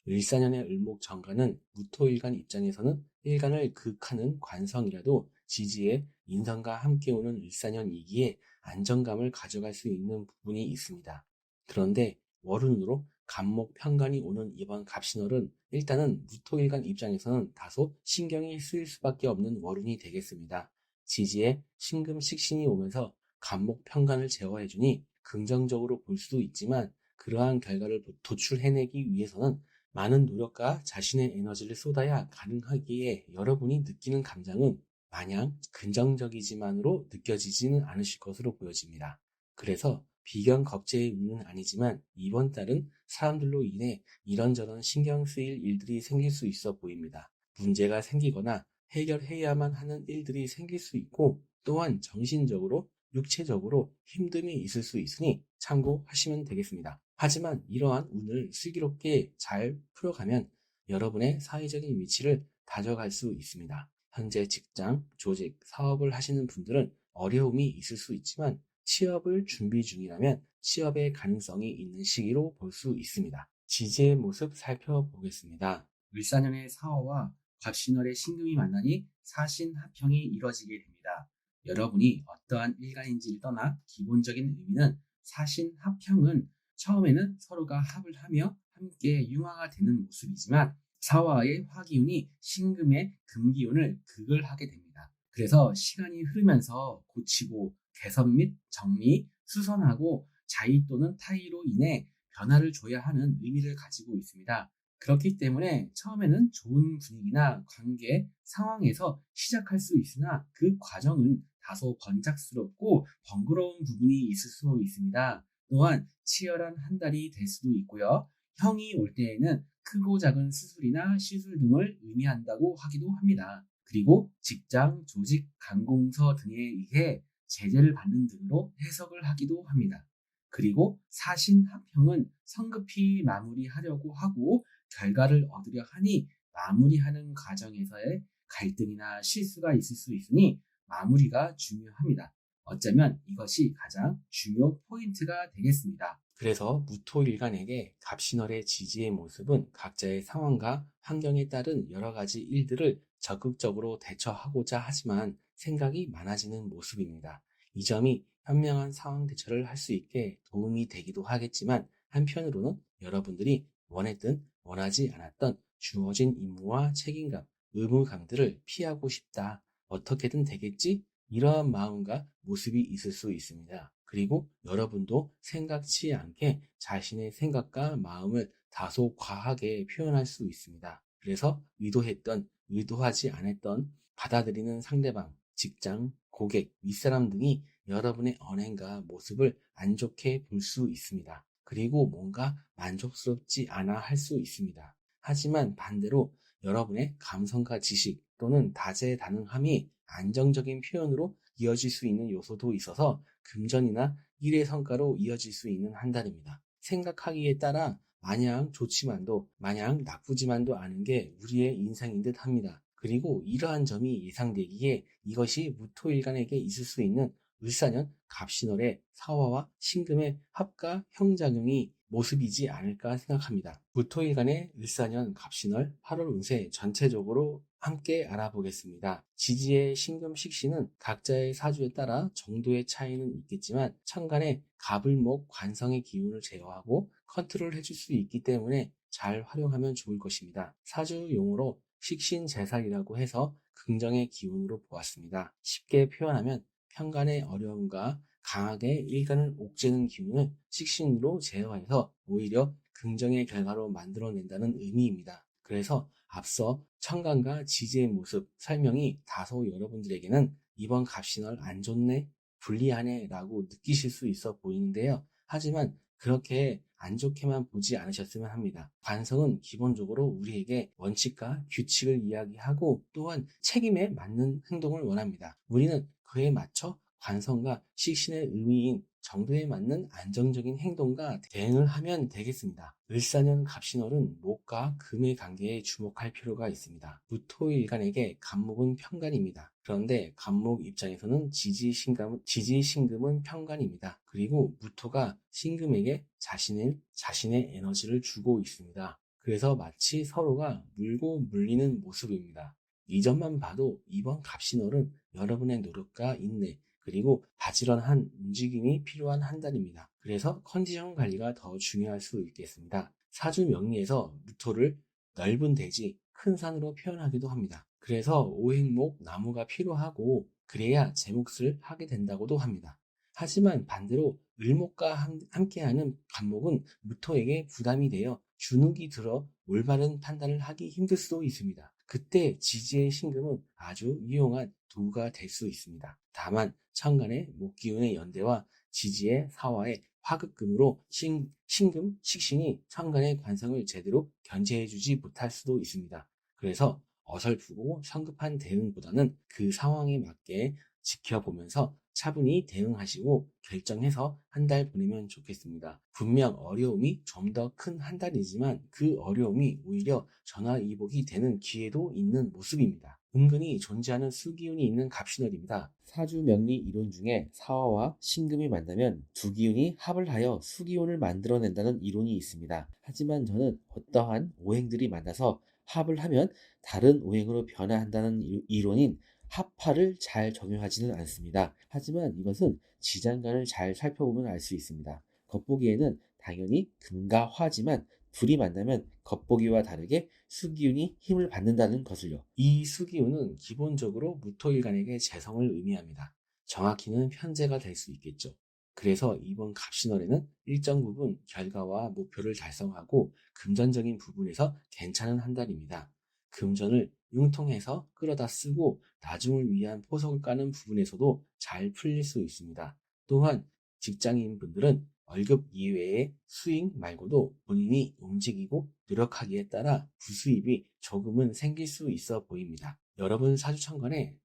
A: 을사년의 을목 정간은 무토일간 입장에서는 일간을 극하는 관성이라도 지지에 인성과 함께 오는 을사년이기에 안정감을 가져갈 수 있는 부분이 있습니다. 그런데 월운으로 갑목 편간이 오는 이번 갑신월은 일단은 무토일간 입장에서는 다소 신경이 쓰일 수밖에 없는 월운이 되겠습니다. 지지에 신금 식신이 오면서 갑목 편간을 제어해주니 긍정적으로 볼 수도 있지만 그러한 결과를 도출해내기 위해서는 많은 노력과 자신의 에너지를 쏟아야 가능하기에 여러분이 느끼는 감정은 마냥 긍정적이지만으로 느껴지지는 않으실 것으로 보여집니다. 그래서 비견겁제의 운은 아니지만 이번 달은 사람들로 인해 이런저런 신경 쓰일 일들이 생길 수 있어 보입니다. 문제가 생기거나 해결해야만 하는 일들이 생길 수 있고 또한 정신적으로, 육체적으로 힘듦이 있을 수 있으니 참고하시면 되겠습니다. 하지만 이러한 운을 슬기롭게 잘 풀어가면 여러분의 사회적인 위치를 다져갈 수 있습니다. 현재 직장, 조직, 사업을 하시는 분들은 어려움이 있을 수 있지만 취업을 준비 중이라면 취업의 가능성이 있는 시기로 볼 수 있습니다. 지지의 모습 살펴보겠습니다. 을사년의 사화와 갑신월의 신금이 만나니 사신합형이 이뤄지게 됩니다. 여러분이 어떠한 일간인지를 떠나 기본적인 의미는 사신합형은 처음에는 서로가 합을 하며 함께 융화가 되는 모습이지만 사화의 화기운이 신금의 금기운을 극을 하게 됩니다. 그래서 시간이 흐르면서 고치고 개선 및 정리, 수선하고 자의 또는 타의로 인해 변화를 줘야 하는 의미를 가지고 있습니다. 그렇기 때문에 처음에는 좋은 분위기나 관계, 상황에서 시작할 수 있으나 그 과정은 다소 번잡스럽고 번거로운 부분이 있을 수 있습니다. 또한 치열한 한 달이 될 수도 있고요. 형이 올 때에는 크고 작은 수술이나 시술 등을 의미한다고 하기도 합니다. 그리고 직장, 조직, 관공서 등에 의해 제재를 받는 등으로 해석을 하기도 합니다. 그리고 사신 합형은 성급히 마무리하려고 하고 결과를 얻으려 하니 마무리하는 과정에서의 갈등이나 실수가 있을 수 있으니 마무리가 중요합니다. 어쩌면 이것이 가장 중요 포인트가 되겠습니다. 그래서 무토일간에게 갑신월의 지지의 모습은 각자의 상황과 환경에 따른 여러 가지 일들을 적극적으로 대처하고자 하지만 생각이 많아지는 모습입니다. 이 점이 현명한 상황 대처를 할 수 있게 도움이 되기도 하겠지만 한편으로는 여러분들이 원했든 원하지 않았던 주어진 임무와 책임감, 의무감들을 피하고 싶다. 어떻게든 되겠지? 이러한 마음과 모습이 있을 수 있습니다. 그리고 여러분도 생각지 않게 자신의 생각과 마음을 다소 과하게 표현할 수 있습니다. 그래서 의도했던, 의도하지 않았던 받아들이는 상대방, 직장, 고객, 윗사람 등이 여러분의 언행과 모습을 안 좋게 볼 수 있습니다. 그리고 뭔가 만족스럽지 않아 할 수 있습니다. 하지만 반대로 여러분의 감성과 지식 또는 다재다능함이 안정적인 표현으로 이어질 수 있는 요소도 있어서 금전이나 일의 성과로 이어질 수 있는 한 달입니다. 생각하기에 따라 마냥 좋지만도 마냥 나쁘지만도 않은 게 우리의 인생인 듯 합니다. 그리고 이러한 점이 예상되기에 이것이 무토일간에게 있을 수 있는 을사년 갑신월의 사화와 신금의 합과 형작용이 모습이지 않을까 생각합니다. 무토일간의 을사년 갑신월 8월 운세 전체적으로 함께 알아보겠습니다. 지지의 신금 식신은 각자의 사주에 따라 정도의 차이는 있겠지만 천간에 갑을목 관성의 기운을 제어하고 컨트롤 해줄 수 있기 때문에 잘 활용하면 좋을 것입니다. 사주 용어로 식신재살이라고 해서 긍정의 기운으로 보았습니다. 쉽게 표현하면 편간의 어려움과 강하게 일간을 옥죄는 기운을 식신으로 제어해서 오히려 긍정의 결과로 만들어낸다는 의미입니다. 그래서 앞서 천간과 지지의 모습 설명이 다소 여러분들에게는 이번 갑신월 안 좋네, 불리하네 라고 느끼실 수 있어 보이는데요. 하지만 그렇게 안 좋게만 보지 않으셨으면 합니다. 관성은 기본적으로 우리에게 원칙과 규칙을 이야기하고 또한 책임에 맞는 행동을 원합니다. 우리는 그에 맞춰 관성과 식신의 의미인 정도에 맞는 안정적인 행동과 대응을 하면 되겠습니다. 을사년 갑신월은 목과 금의 관계에 주목할 필요가 있습니다. 무토일간에게 갑목은 편간입니다. 그런데 갑목 입장에서는 지지신금은 편간입니다. 그리고 무토가 신금에게 자신의 에너지를 주고 있습니다. 그래서 마치 서로가 물고 물리는 모습입니다. 이 점만 봐도 이번 갑신월은 여러분의 노력과 인내, 그리고 바지런한 움직임이 필요한 한 달입니다. 그래서 컨디션 관리가 더 중요할 수 있겠습니다. 사주 명리에서 무토를 넓은 대지, 큰 산으로 표현하기도 합니다. 그래서 오행목 나무가 필요하고 그래야 제 몫을 하게 된다고도 합니다. 하지만 반대로 을목과 함께하는 간목은 무토에게 부담이 되어 주눅이 들어 올바른 판단을 하기 힘들 수도 있습니다. 그때 지지의 신금은 아주 유용한 도구가 될 수 있습니다. 다만 천간의 목기운의 연대와 지지의 사화의 화극금으로 신금, 식신이 천간의 관성을 제대로 견제해주지 못할 수도 있습니다. 그래서 어설프고 성급한 대응보다는 그 상황에 맞게 지켜보면서 차분히 대응하시고 결정해서 한 달 보내면 좋겠습니다. 분명 어려움이 좀 더 큰 한 달이지만 그 어려움이 오히려 전화위복이 되는 기회도 있는 모습입니다. 은근히 존재하는 수기운이 있는 갑신월입니다.
B: 사주 명리 이론 중에 사화와 신금이 만나면 두 기운이 합을 하여 수기운을 만들어낸다는 이론이 있습니다. 하지만 저는 어떠한 오행들이 만나서 합을 하면 다른 오행으로 변화한다는 이론인 합파를 잘 적용하지는 않습니다. 하지만 이것은 지장간을 잘 살펴보면 알 수 있습니다. 겉보기에는 당연히 금과 화지만 불이 만나면 겉보기와 다르게 수기운이 힘을 받는다는 것을요.
A: 이 수기운은 기본적으로 무토일간에게 재성을 의미합니다. 정확히는 편재가 될 수 있겠죠. 그래서 이번 갑신월에는 일정 부분 결과와 목표를 달성하고 금전적인 부분에서 괜찮은 한 달입니다. 금전을 융통해서 끌어다 쓰고 나중을 위한 포석을 까는 부분에서도 잘 풀릴 수 있습니다. 또한 직장인분들은 월급 이외의 수익 말고도 본인이 움직이고 노력하기에 따라 부수입이 조금은 생길 수 있어 보입니다. 여러분 사주천간에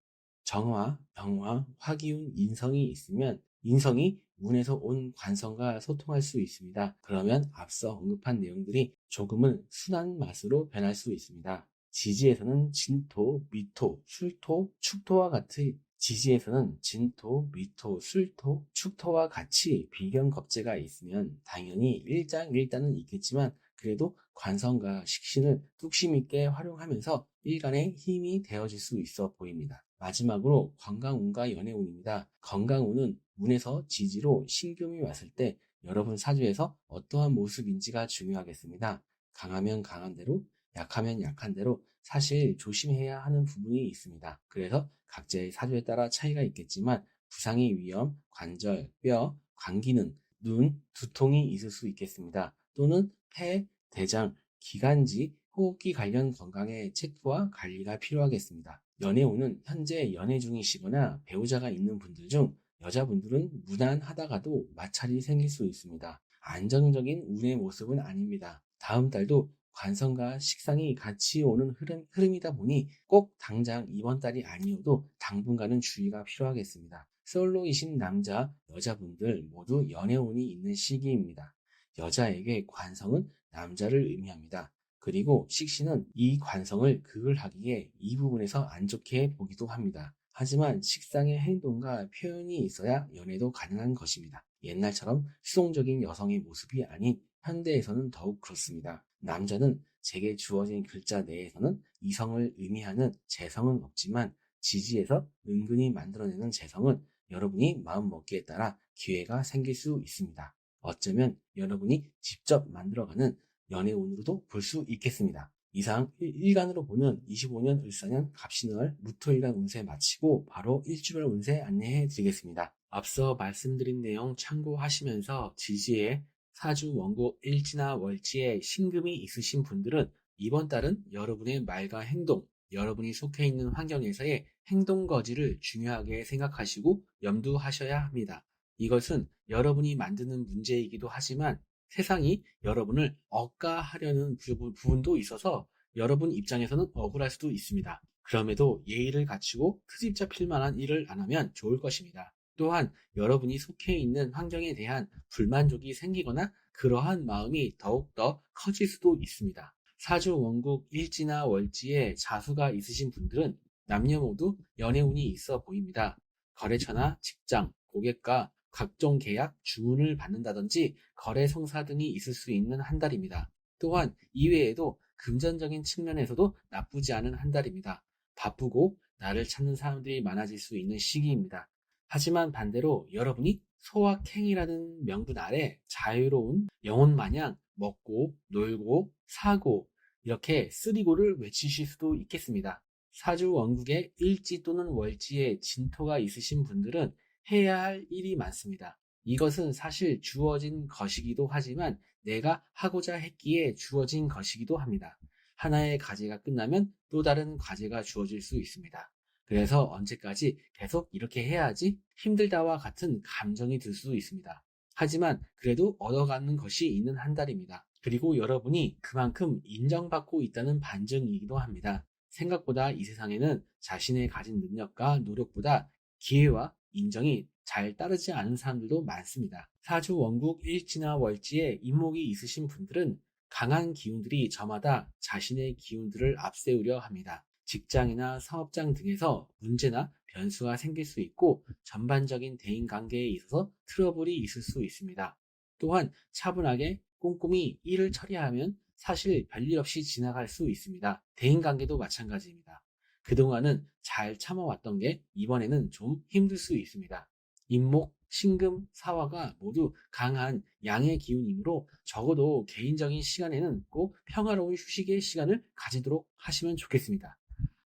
A: 정화, 병화, 화기운, 인성이 있으면 인성이 운에서 온 관성과 소통할 수 있습니다. 그러면 앞서 언급한 내용들이 조금은 순한 맛으로 변할 수 있습니다. 지지에서는 진토, 미토, 술토, 축토와 같이 지지에서는 진토, 미토, 술토, 축토와 같이 비견겁재가 있으면 당연히 일장일단은 있겠지만 그래도 관성과 식신을 뚝심 있게 활용하면서 일간의 힘이 되어질 수 있어 보입니다. 마지막으로 건강운과 연애운입니다. 건강운은 운에서 지지로 신금이 왔을 때 여러분 사주에서 어떠한 모습인지가 중요하겠습니다. 강하면 강한 대로, 약하면 약한 대로 사실 조심해야 하는 부분이 있습니다. 그래서 각자의 사주에 따라 차이가 있겠지만 부상의 위험, 관절, 뼈, 광기능, 눈, 두통이 있을 수 있겠습니다. 또는 폐, 대장, 기관지, 호흡기 관련 건강의 체크와 관리가 필요하겠습니다. 연애운은 현재 연애 중이시거나 배우자가 있는 분들 중 여자분들은 무난하다가도 마찰이 생길 수 있습니다. 안정적인 운의 모습은 아닙니다. 다음 달도 관성과 식상이 같이 오는 흐름이다 보니 꼭 당장 이번 달이 아니어도 당분간은 주의가 필요하겠습니다. 솔로이신 남자, 여자분들 모두 연애운이 있는 시기입니다. 여자에게 관성은 남자를 의미합니다. 그리고 식신은 이 관성을 극을 하기에 이 부분에서 안 좋게 보기도 합니다. 하지만 식상의 행동과 표현이 있어야 연애도 가능한 것입니다. 옛날처럼 수동적인 여성의 모습이 아닌 현대에서는 더욱 그렇습니다. 남자는 제게 주어진 글자 내에서는 이성을 의미하는 재성은 없지만 지지에서 은근히 만들어내는 재성은 여러분이 마음먹기에 따라 기회가 생길 수 있습니다. 어쩌면 여러분이 직접 만들어가는 연애운으로도 볼 수 있겠습니다. 이상 일간으로 보는 25년 을사년 갑신월 무토일간 운세 마치고 바로 일주별 운세 안내해 드리겠습니다. 앞서 말씀드린 내용 참고하시면서 지지에 사주 원국 일지나 월지에 신금이 있으신 분들은 이번 달은 여러분의 말과 행동, 여러분이 속해 있는 환경에서의 행동 거지를 중요하게 생각하시고 염두하셔야 합니다. 이것은 여러분이 만드는 문제이기도 하지만 세상이 여러분을 억까하려는 부분도 있어서 여러분 입장에서는 억울할 수도 있습니다. 그럼에도 예의를 갖추고 트집 잡힐 만한 일을 안 하면 좋을 것입니다. 또한 여러분이 속해 있는 환경에 대한 불만족이 생기거나 그러한 마음이 더욱더 커질 수도 있습니다. 사주 원국 일지나 월지에 자수가 있으신 분들은 남녀 모두 연애운이 있어 보입니다. 거래처나 직장, 고객과 각종 계약, 주문을 받는다든지 거래 성사 등이 있을 수 있는 한 달입니다. 또한 이외에도 금전적인 측면에서도 나쁘지 않은 한 달입니다. 바쁘고 나를 찾는 사람들이 많아질 수 있는 시기입니다. 하지만 반대로 여러분이 소확행이라는 명분 아래 자유로운 영혼 마냥 먹고 놀고 사고 이렇게 쓰리고를 외치실 수도 있겠습니다. 사주 원국에 일지 또는 월지에 진토가 있으신 분들은 해야 할 일이 많습니다. 이것은 사실 주어진 것이기도 하지만 내가 하고자 했기에 주어진 것이기도 합니다. 하나의 과제가 끝나면 또 다른 과제가 주어질 수 있습니다. 그래서 언제까지 계속 이렇게 해야지 힘들다와 같은 감정이 들 수 있습니다. 하지만 그래도 얻어가는 것이 있는 한 달입니다. 그리고 여러분이 그만큼 인정받고 있다는 반증이기도 합니다. 생각보다 이 세상에는 자신의 가진 능력과 노력보다 기회와 인정이 잘 따르지 않은 사람들도 많습니다. 사주 원국 일지나 월지에 인목이 있으신 분들은 강한 기운들이 저마다 자신의 기운들을 앞세우려 합니다. 직장이나 사업장 등에서 문제나 변수가 생길 수 있고 전반적인 대인관계에 있어서 트러블이 있을 수 있습니다. 또한 차분하게 꼼꼼히 일을 처리하면 사실 별일 없이 지나갈 수 있습니다. 대인관계도 마찬가지입니다. 그동안은 잘 참아왔던 게 이번에는 좀 힘들 수 있습니다. 인목, 신금, 사화가 모두 강한 양의 기운이므로 적어도 개인적인 시간에는 꼭 평화로운 휴식의 시간을 가지도록 하시면 좋겠습니다.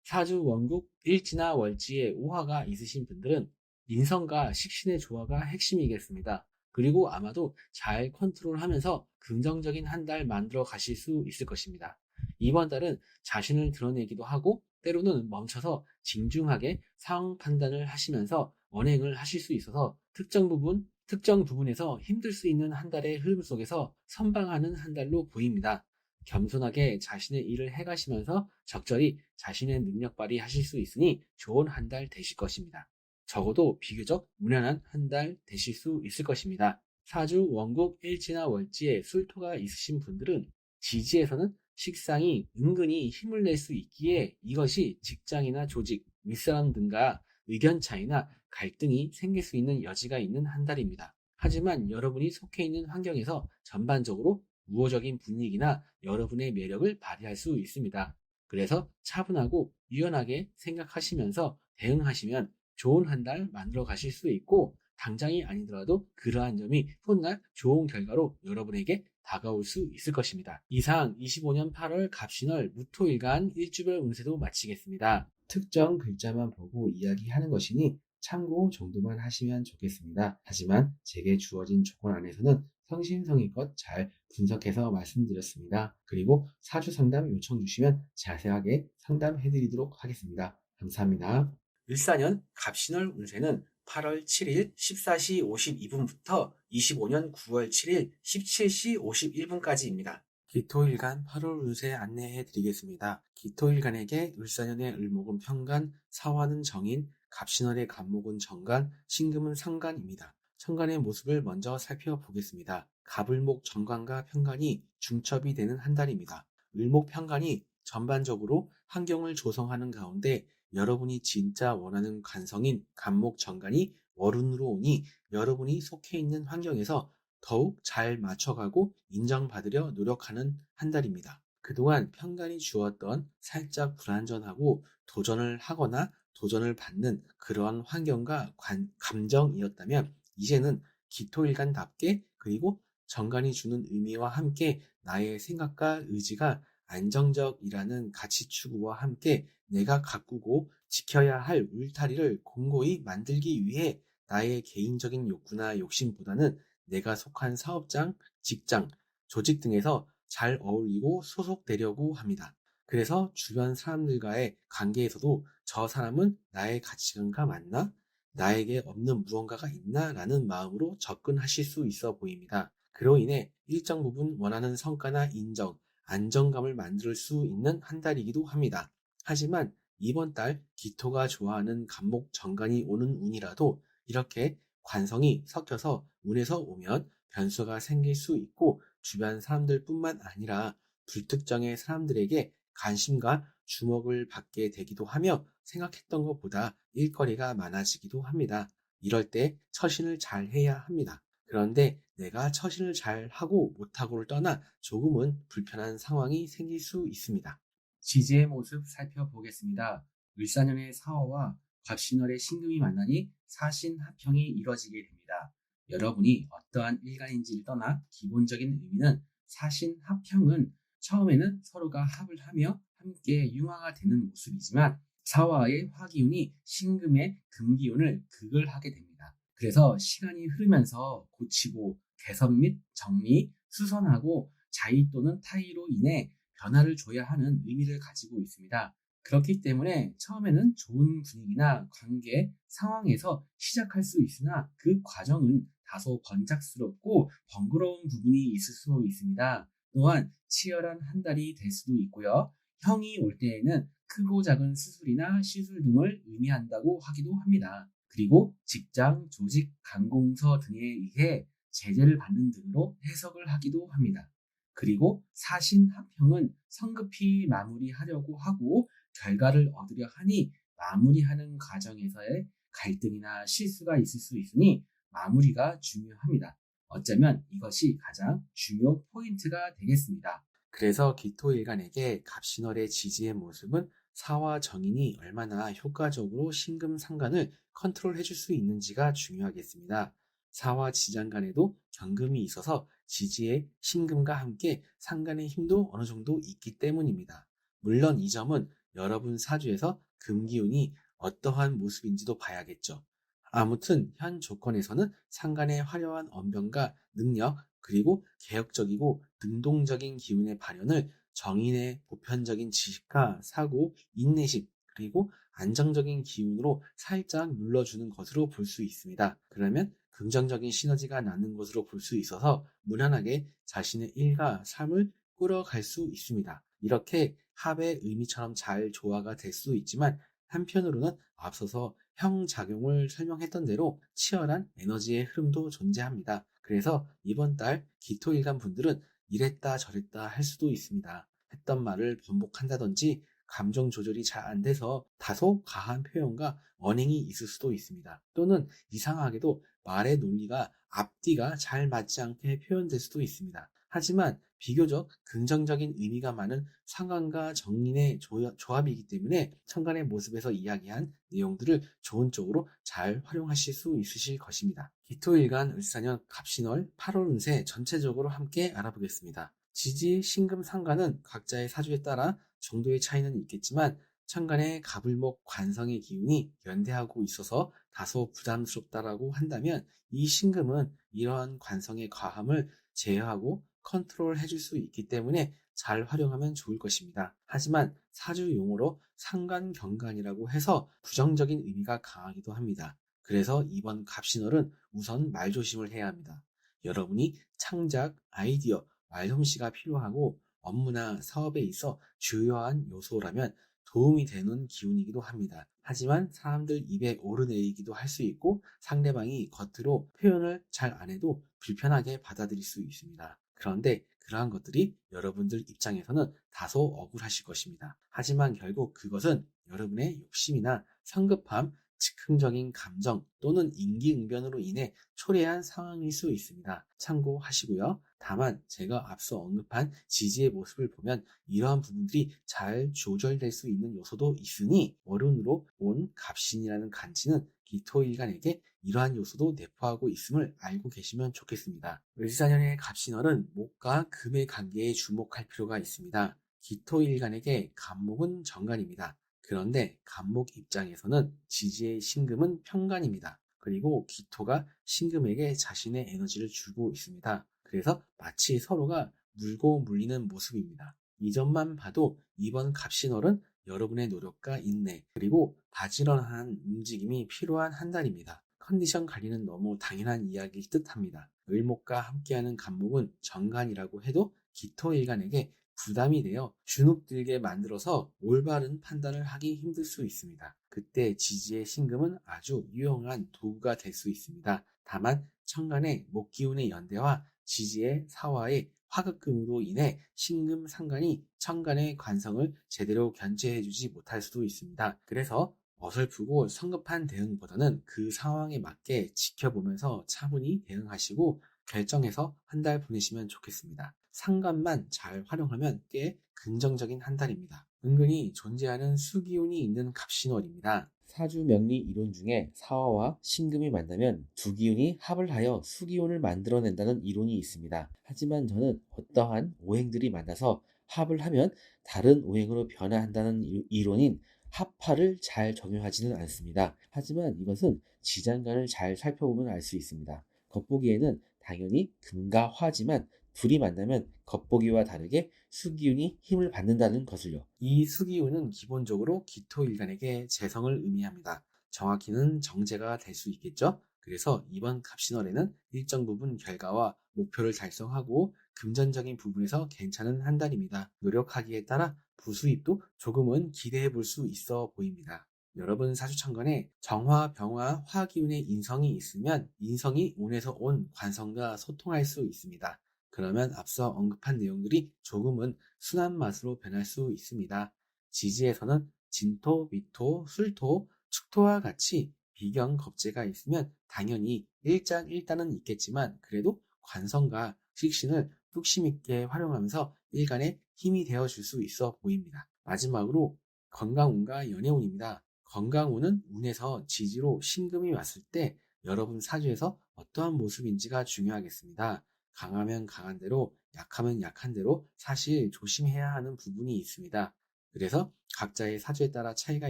A: 사주 원국 일지나 월지에 오화가 있으신 분들은 인성과 식신의 조화가 핵심이겠습니다. 그리고 아마도 잘 컨트롤하면서 긍정적인 한 달 만들어 가실 수 있을 것입니다. 이번 달은 자신을 드러내기도 하고 때로는 멈춰서 진중하게 상황 판단을 하시면서 언행을 하실 수 있어서 특정 부분에서 힘들 수 있는 한 달의 흐름 속에서 선방하는 한 달로 보입니다. 겸손하게 자신의 일을 해가시면서 적절히 자신의 능력 발휘하실 수 있으니 좋은 한 달 되실 것입니다. 적어도 비교적 무난한 한 달 되실 수 있을 것입니다. 사주, 원국, 일지나 월지에 술토가 있으신 분들은 지지에서는 식상이 은근히 힘을 낼 수 있기에 이것이 직장이나 조직, 윗사람 등과 의견 차이나 갈등이 생길 수 있는 여지가 있는 한 달입니다. 하지만 여러분이 속해 있는 환경에서 전반적으로 우호적인 분위기나 여러분의 매력을 발휘할 수 있습니다. 그래서 차분하고 유연하게 생각하시면서 대응하시면 좋은 한 달 만들어 가실 수 있고 당장이 아니더라도 그러한 점이 훗날 좋은 결과로 여러분에게 다가올 수 있을 것입니다. 이상 25년 8월 갑신월 무토일간 일주별 운세도 마치겠습니다. 특정 글자만 보고 이야기하는 것이니 참고 정도만 하시면 좋겠습니다. 하지만 제게 주어진 조건 안에서는 성심성의껏 잘 분석해서 말씀드렸습니다. 그리고 사주 상담 요청 주시면 자세하게 상담해드리도록 하겠습니다. 감사합니다. 을사년 갑신월 운세는 8월 7일 14시 52분부터 25년 9월 7일 17시 51분까지입니다. 기토일간 8월 운세 안내해 드리겠습니다. 기토일간에게 을사년의 을목은 편간, 사화는 정인, 갑신월의 갑목은 정간, 신금은 상간입니다. 천간의 모습을 먼저 살펴보겠습니다. 갑을목 정간과 편간이 중첩이 되는 한 달입니다. 을목 편간이 전반적으로 환경을 조성하는 가운데 여러분이 진짜 원하는 관성인 갑목 정간이 월운으로 오니 여러분이 속해 있는 환경에서 더욱 잘 맞춰가고 인정받으려 노력하는 한 달입니다. 그동안 편간이 주었던 살짝 불안전하고 도전을 하거나 도전을 받는 그러한 환경과 감정이었다면 이제는 기토일간답게 그리고 정간이 주는 의미와 함께 나의 생각과 의지가 안정적이라는 가치 추구와 함께 내가 가꾸고 지켜야 할 울타리를 공고히 만들기 위해 나의 개인적인 욕구나 욕심보다는 내가 속한 사업장, 직장, 조직 등에서 잘 어울리고 소속되려고 합니다. 그래서 주변 사람들과의 관계에서도 저 사람은 나의 가치관과 맞나? 나에게 없는 무언가가 있나? 라는 마음으로 접근하실 수 있어 보입니다. 그로 인해 일정 부분 원하는 성과나 인정, 안정감을 만들 수 있는 한 달이기도 합니다. 하지만 이번 달 기토가 좋아하는 갑목 정간이 오는 운이라도 이렇게 관성이 섞여서 운에서 오면 변수가 생길 수 있고 주변 사람들뿐만 아니라 불특정의 사람들에게 관심과 주목을 받게 되기도 하며 생각했던 것보다 일거리가 많아지기도 합니다. 이럴 때 처신을 잘 해야 합니다. 그런데 내가 처신을 잘 하고 못하고를 떠나 조금은 불편한 상황이 생길 수 있습니다. 지지의 모습 살펴보겠습니다. 을사년의 사화와 갑신월의 신금이 만나니 사신합형이 이뤄지게 됩니다. 여러분이 어떠한 일간인지를 떠나 기본적인 의미는 사신합형은 처음에는 서로가 합을 하며 함께 융화가 되는 모습이지만 사화의 화기운이 신금의 금기운을 극을 하게 됩니다. 그래서 시간이 흐르면서 고치고 개선 및 정리, 수선하고 자의 또는 타의로 인해 변화를 줘야 하는 의미를 가지고 있습니다. 그렇기 때문에 처음에는 좋은 분위기나 관계, 상황에서 시작할 수 있으나 그 과정은 다소 번잡스럽고 번거로운 부분이 있을 수 있습니다. 또한 치열한 한 달이 될 수도 있고요. 형이 올 때에는 크고 작은 수술이나 시술 등을 의미한다고 하기도 합니다. 그리고 직장, 조직, 관공서 등에 의해 제재를 받는 등으로 해석을 하기도 합니다. 그리고 사신합형은 성급히 마무리하려고 하고 결과를 얻으려 하니 마무리하는 과정에서의 갈등이나 실수가 있을 수 있으니 마무리가 중요합니다. 어쩌면 이것이 가장 중요 포인트가 되겠습니다. 그래서 기토일간에게 갑신월의 지지의 모습은 사화 정인이 얼마나 효과적으로 신금상간을 컨트롤해 줄 수 있는지가 중요하겠습니다. 사와 지장 간에도 경금이 있어서 지지의 신금과 함께 상간의 힘도 어느 정도 있기 때문입니다. 물론 이 점은 여러분 사주에서 금기운이 어떠한 모습인지도 봐야겠죠. 아무튼 현 조건에서는 상간의 화려한 언변과 능력, 그리고 개혁적이고 능동적인 기운의 발현을 정인의 보편적인 지식과 사고, 인내심, 그리고 안정적인 기운으로 살짝 눌러주는 것으로 볼 수 있습니다. 그러면 긍정적인 시너지가 나는 것으로 볼 수 있어서 무난하게 자신의 일과 삶을 끌어갈 수 있습니다. 이렇게 합의 의미처럼 잘 조화가 될 수 있지만 한편으로는 앞서서 형작용을 설명했던 대로 치열한 에너지의 흐름도 존재합니다. 그래서 이번 달 기토일간 분들은 이랬다 저랬다 할 수도 있습니다. 했던 말을 반복한다든지 감정 조절이 잘 안 돼서 다소 과한 표현과 언행이 있을 수도 있습니다. 또는 이상하게도 말의 논리가 앞뒤가 잘 맞지 않게 표현될 수도 있습니다. 하지만 비교적 긍정적인 의미가 많은 상관과 정인의 조합이기 때문에 천간의 모습에서 이야기한 내용들을 좋은 쪽으로 잘 활용하실 수 있으실 것입니다. 기토일간 을사년 갑신월 8월 운세 전체적으로 함께 알아보겠습니다. 지지, 신금, 상관은 각자의 사주에 따라 정도의 차이는 있겠지만 천간의 갑을목 관성의 기운이 연대하고 있어서 다소 부담스럽다라고 한다면 이 신금은 이러한 관성의 과함을 제어하고 컨트롤 해줄 수 있기 때문에 잘 활용하면 좋을 것입니다. 하지만 사주 용어로 상관경관이라고 해서 부정적인 의미가 강하기도 합니다. 그래서 이번 갑신월은 우선 말조심을 해야 합니다. 여러분이 창작, 아이디어, 말솜씨가 필요하고 업무나 사업에 있어 주요한 요소라면 도움이 되는 기운이기도 합니다. 하지만 사람들 입에 오르내리기도 할 수 있고 상대방이 겉으로 표현을 잘 안 해도 불편하게 받아들일 수 있습니다. 그런데 그러한 것들이 여러분들 입장에서는 다소 억울하실 것입니다. 하지만 결국 그것은 여러분의 욕심이나 성급함, 즉흥적인 감정 또는 임기응변으로 인해 초래한 상황일 수 있습니다. 참고하시고요. 다만 제가 앞서 언급한 지지의 모습을 보면 이러한 부분들이 잘 조절될 수 있는 요소도 있으니 월운으로 온 갑신이라는 간지는 기토일간에게 이러한 요소도 내포하고 있음을 알고 계시면 좋겠습니다. 을사년의 갑신월은 목과 금의 관계에 주목할 필요가 있습니다. 기토일간에게 갑목은 정관입니다. 그런데 갑목 입장에서는 지지의 신금은 편관입니다. 그리고 기토가 신금에게 자신의 에너지를 주고 있습니다. 그래서 마치 서로가 물고 물리는 모습입니다. 이 점만 봐도 이번 갑신월은 여러분의 노력과 인내, 그리고 바지런한 움직임이 필요한 한 달입니다. 컨디션 관리는 너무 당연한 이야기일 듯 합니다. 을목과 함께하는 갑목은 정관이라고 해도 기토일간에게 부담이 되어 주눅들게 만들어서 올바른 판단을 하기 힘들 수 있습니다. 그때 지지의 신금은 아주 유용한 도구가 될 수 있습니다. 다만 천간의 목기운의 연대와 지지의 사화의 화극금으로 인해 신금 상관이 천간의 관성을 제대로 견제해주지 못할 수도 있습니다. 그래서 어설프고 성급한 대응보다는 그 상황에 맞게 지켜보면서 차분히 대응하시고 결정해서 한 달 보내시면 좋겠습니다. 상관만 잘 활용하면 꽤 긍정적인 한 달입니다. 은근히 존재하는 수기운이 있는 갑신월입니다.
B: 사주 명리 이론 중에 사화와 신금이 만나면 두 기운이 합을 하여 수기운을 만들어낸다는 이론이 있습니다. 하지만 저는 어떠한 오행들이 만나서 합을 하면 다른 오행으로 변화한다는 이론인 합파를 잘 적용하지는 않습니다. 하지만 이것은 지장간을 잘 살펴보면 알 수 있습니다. 겉보기에는 당연히 금과 화지만 둘이 만나면 겉보기와 다르게 수기운이 힘을 받는다는 것을요.
A: 이 수기운은 기본적으로 기토일간에게 재성을 의미합니다. 정확히는 정제가 될 수 있겠죠? 그래서 이번 갑신월에는 일정 부분 결과와 목표를 달성하고 금전적인 부분에서 괜찮은 한 달입니다. 노력하기에 따라 부수입도 조금은 기대해 볼 수 있어 보입니다. 여러분 사주천간에 정화, 병화, 화기운의 인성이 있으면 인성이 운에서 온 관성과 소통할 수 있습니다. 그러면 앞서 언급한 내용들이 조금은 순한 맛으로 변할 수 있습니다. 지지에서는 진토, 미토, 술토, 축토와 같이 비경, 겁재가 있으면 당연히 일장일단은 있겠지만 그래도 관성과 식신을 뚝심 있게 활용하면서 일간에 힘이 되어줄 수 있어 보입니다. 마지막으로 건강운과 연애운입니다. 건강운은 운에서 지지로 신금이 왔을 때 여러분 사주에서 어떠한 모습인지가 중요하겠습니다. 강하면 강한 대로, 약하면 약한 대로 사실 조심해야 하는 부분이 있습니다. 그래서 각자의 사주에 따라 차이가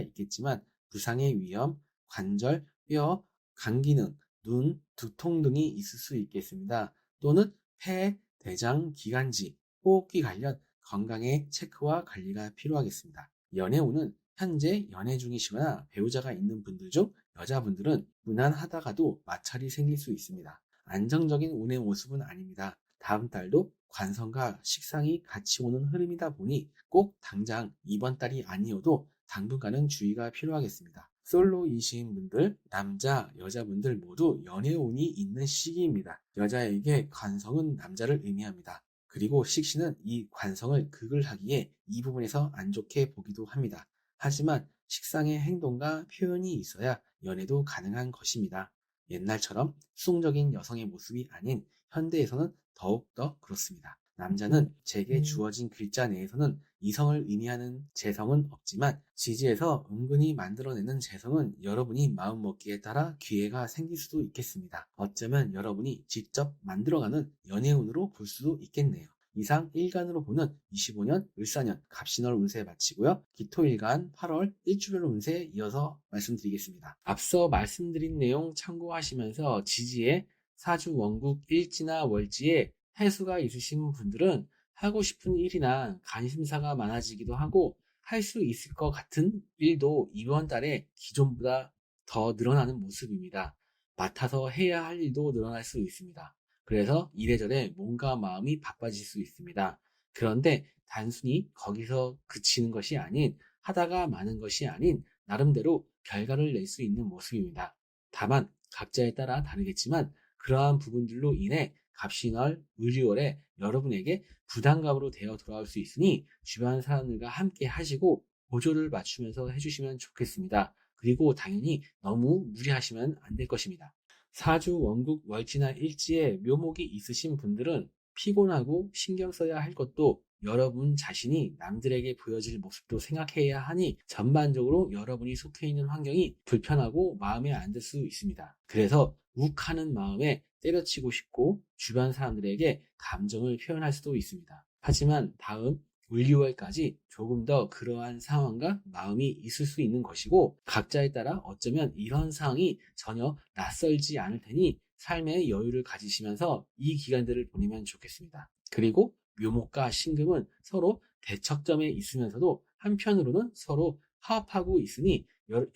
A: 있겠지만 부상의 위험, 관절, 뼈, 간 기능, 눈, 두통 등이 있을 수 있겠습니다. 또는 폐, 대장, 기관지, 호흡기 관련 건강의 체크와 관리가 필요하겠습니다. 연애운은 현재 연애 중이시거나 배우자가 있는 분들 중 여자분들은 무난하다가도 마찰이 생길 수 있습니다. 안정적인 운의 모습은 아닙니다. 다음 달도 관성과 식상이 같이 오는 흐름이다 보니 꼭 당장 이번 달이 아니어도 당분간은 주의가 필요하겠습니다. 솔로이신 분들, 남자, 여자분들 모두 연애운이 있는 시기입니다. 여자에게 관성은 남자를 의미합니다. 그리고 식신은 이 관성을 극을 하기에 이 부분에서 안 좋게 보기도 합니다. 하지만 식상의 행동과 표현이 있어야 연애도 가능한 것입니다. 옛날처럼 수동적인 여성의 모습이 아닌 현대에서는 더욱더 그렇습니다. 남자는 제게 주어진 글자 내에서는 이성을 의미하는 재성은 없지만 지지에서 은근히 만들어내는 재성은 여러분이 마음먹기에 따라 기회가 생길 수도 있겠습니다. 어쩌면 여러분이 직접 만들어가는 연애운으로 볼 수도 있겠네요. 이상 일간으로 보는 25년 을사년 갑신월 운세 마치고요. 기토일간 8월 일주별 운세 이어서 말씀드리겠습니다. 앞서 말씀드린 내용 참고하시면서 지지에 사주 원국 일지나 월지에 해수가 있으신 분들은 하고 싶은 일이나 관심사가 많아지기도 하고 할 수 있을 것 같은 일도 이번 달에 기존보다 더 늘어나는 모습입니다. 맡아서 해야 할 일도 늘어날 수 있습니다. 그래서 이래저래 몸과 마음이 바빠질 수 있습니다. 그런데 단순히 거기서 그치는 것이 아닌 하다가 마는 것이 아닌 나름대로 결과를 낼 수 있는 모습입니다. 다만 각자에 따라 다르겠지만 그러한 부분들로 인해 갑신월, 을유월에 여러분에게 부담감으로 되어 돌아올 수 있으니 주변 사람들과 함께 하시고 보조를 맞추면서 해주시면 좋겠습니다. 그리고 당연히 너무 무리하시면 안 될 것입니다. 사주, 원국, 월지나 일지에 묘목이 있으신 분들은 피곤하고 신경 써야 할 것도 여러분 자신이 남들에게 보여질 모습도 생각해야 하니 전반적으로 여러분이 속해 있는 환경이 불편하고 마음에 안 들 수 있습니다. 그래서 욱하는 마음에 때려치고 싶고 주변 사람들에게 감정을 표현할 수도 있습니다. 하지만 다음 올 6월까지 조금 더 그러한 상황과 마음이 있을 수 있는 것이고 각자에 따라 어쩌면 이런 상황이 전혀 낯설지 않을 테니 삶의 여유를 가지시면서 이 기간들을 보내면 좋겠습니다. 그리고 묘목과 신금은 서로 대척점에 있으면서도 한편으로는 서로 화합하고 있으니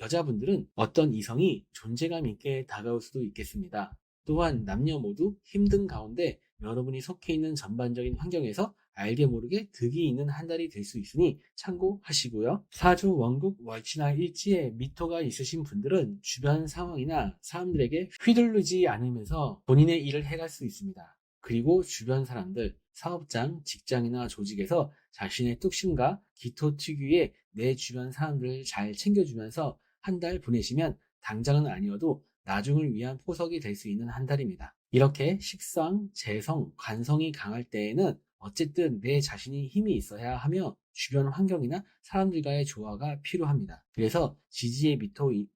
A: 여자분들은 어떤 이성이 존재감 있게 다가올 수도 있겠습니다. 또한 남녀 모두 힘든 가운데 여러분이 속해 있는 전반적인 환경에서 알게 모르게 득이 있는 한 달이 될 수 있으니 참고하시고요. 사주, 원국, 월치나 일지에 미토가 있으신 분들은 주변 상황이나 사람들에게 휘둘르지 않으면서 본인의 일을 해갈 수 있습니다. 그리고 주변 사람들, 사업장, 직장이나 조직에서 자신의 뚝심과 기토 특유의 내 주변 사람들을 잘 챙겨주면서 한 달 보내시면 당장은 아니어도 나중을 위한 포석이 될 수 있는 한 달입니다. 이렇게 식상, 재성, 관성이 강할 때에는 어쨌든 내 자신이 힘이 있어야 하며 주변 환경이나 사람들과의 조화가 필요합니다. 그래서 지지의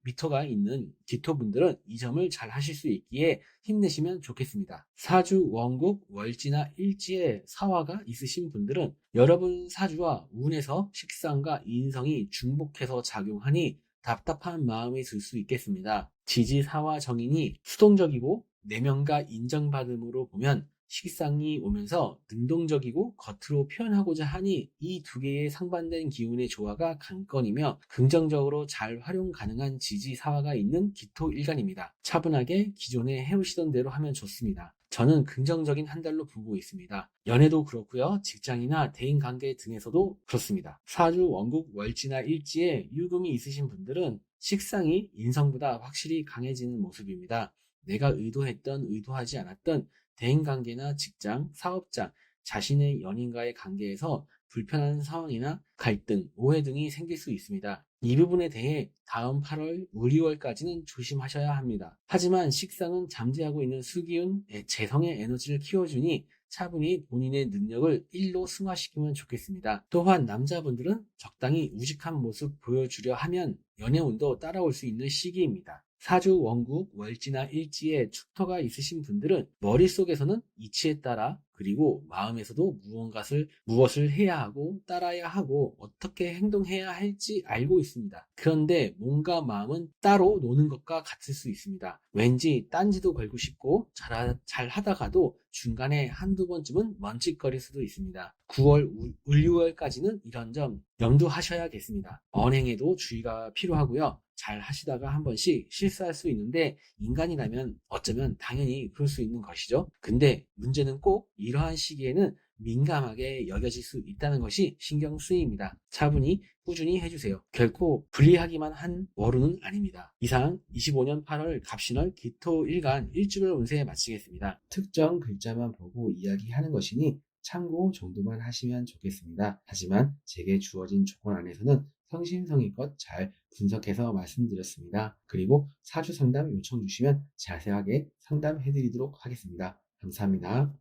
A: 미토가 있는 기토분들은 이 점을 잘 하실 수 있기에 힘내시면 좋겠습니다. 사주, 원국, 월지나 일지에 사화가 있으신 분들은 여러분 사주와 운에서 식상과 인성이 중복해서 작용하니 답답한 마음이 들 수 있겠습니다. 지지사화 정인이 수동적이고 내면과 인정받음으로 보면 식상이 오면서 능동적이고 겉으로 표현하고자 하니 이 두 개의 상반된 기운의 조화가 관건이며 긍정적으로 잘 활용 가능한 지지사화가 있는 기토일간입니다. 차분하게 기존에 해오시던 대로 하면 좋습니다. 저는 긍정적인 한 달로 보고 있습니다. 연애도 그렇고요. 직장이나 대인관계 등에서도 그렇습니다. 사주, 원국, 월지나 일지에 유금이 있으신 분들은 식상이 인성보다 확실히 강해지는 모습입니다. 내가 의도했던 의도하지 않았던 대인관계나 직장, 사업장, 자신의 연인과의 관계에서 불편한 상황이나 갈등, 오해 등이 생길 수 있습니다. 이 부분에 대해 다음 8월, 2월까지는 조심하셔야 합니다. 하지만 식상은 잠재하고 있는 수기운, 재성의 에너지를 키워주니 차분히 본인의 능력을 일로 승화시키면 좋겠습니다. 또한 남자분들은 적당히 우직한 모습 보여주려 하면 연애운도 따라올 수 있는 시기입니다. 사주, 원국, 월지나 일지에 축토가 있으신 분들은 머릿속에서는 이치에 따라 그리고 마음에서도 무엇을 해야 하고 따라야 하고 어떻게 행동해야 할지 알고 있습니다. 그런데 몸과 마음은 따로 노는 것과 같을 수 있습니다. 왠지 딴지도 걸고 싶고 잘 하다가도 중간에 한두 번쯤은 멈칫거릴 수도 있습니다. 9월, 울 6월까지는 이런 점 염두하셔야겠습니다. 언행에도 주의가 필요하고요. 잘 하시다가 한 번씩 실수할 수 있는데 인간이라면 어쩌면 당연히 그럴 수 있는 것이죠. 근데 문제는 꼭 이러한 시기에는 민감하게 여겨질 수 있다는 것이 신경 쓰입니다. 차분히 꾸준히 해주세요. 결코 불리하기만 한 월운은 아닙니다. 이상 25년 8월 갑신월 기토일간 일주별 운세 마치겠습니다. 특정 글자만 보고 이야기하는 것이니 참고 정도만 하시면 좋겠습니다. 하지만 제게 주어진 조건 안에서는 성심성의껏 잘 분석해서 말씀드렸습니다. 그리고 사주 상담 요청 주시면 자세하게 상담해드리도록 하겠습니다. 감사합니다.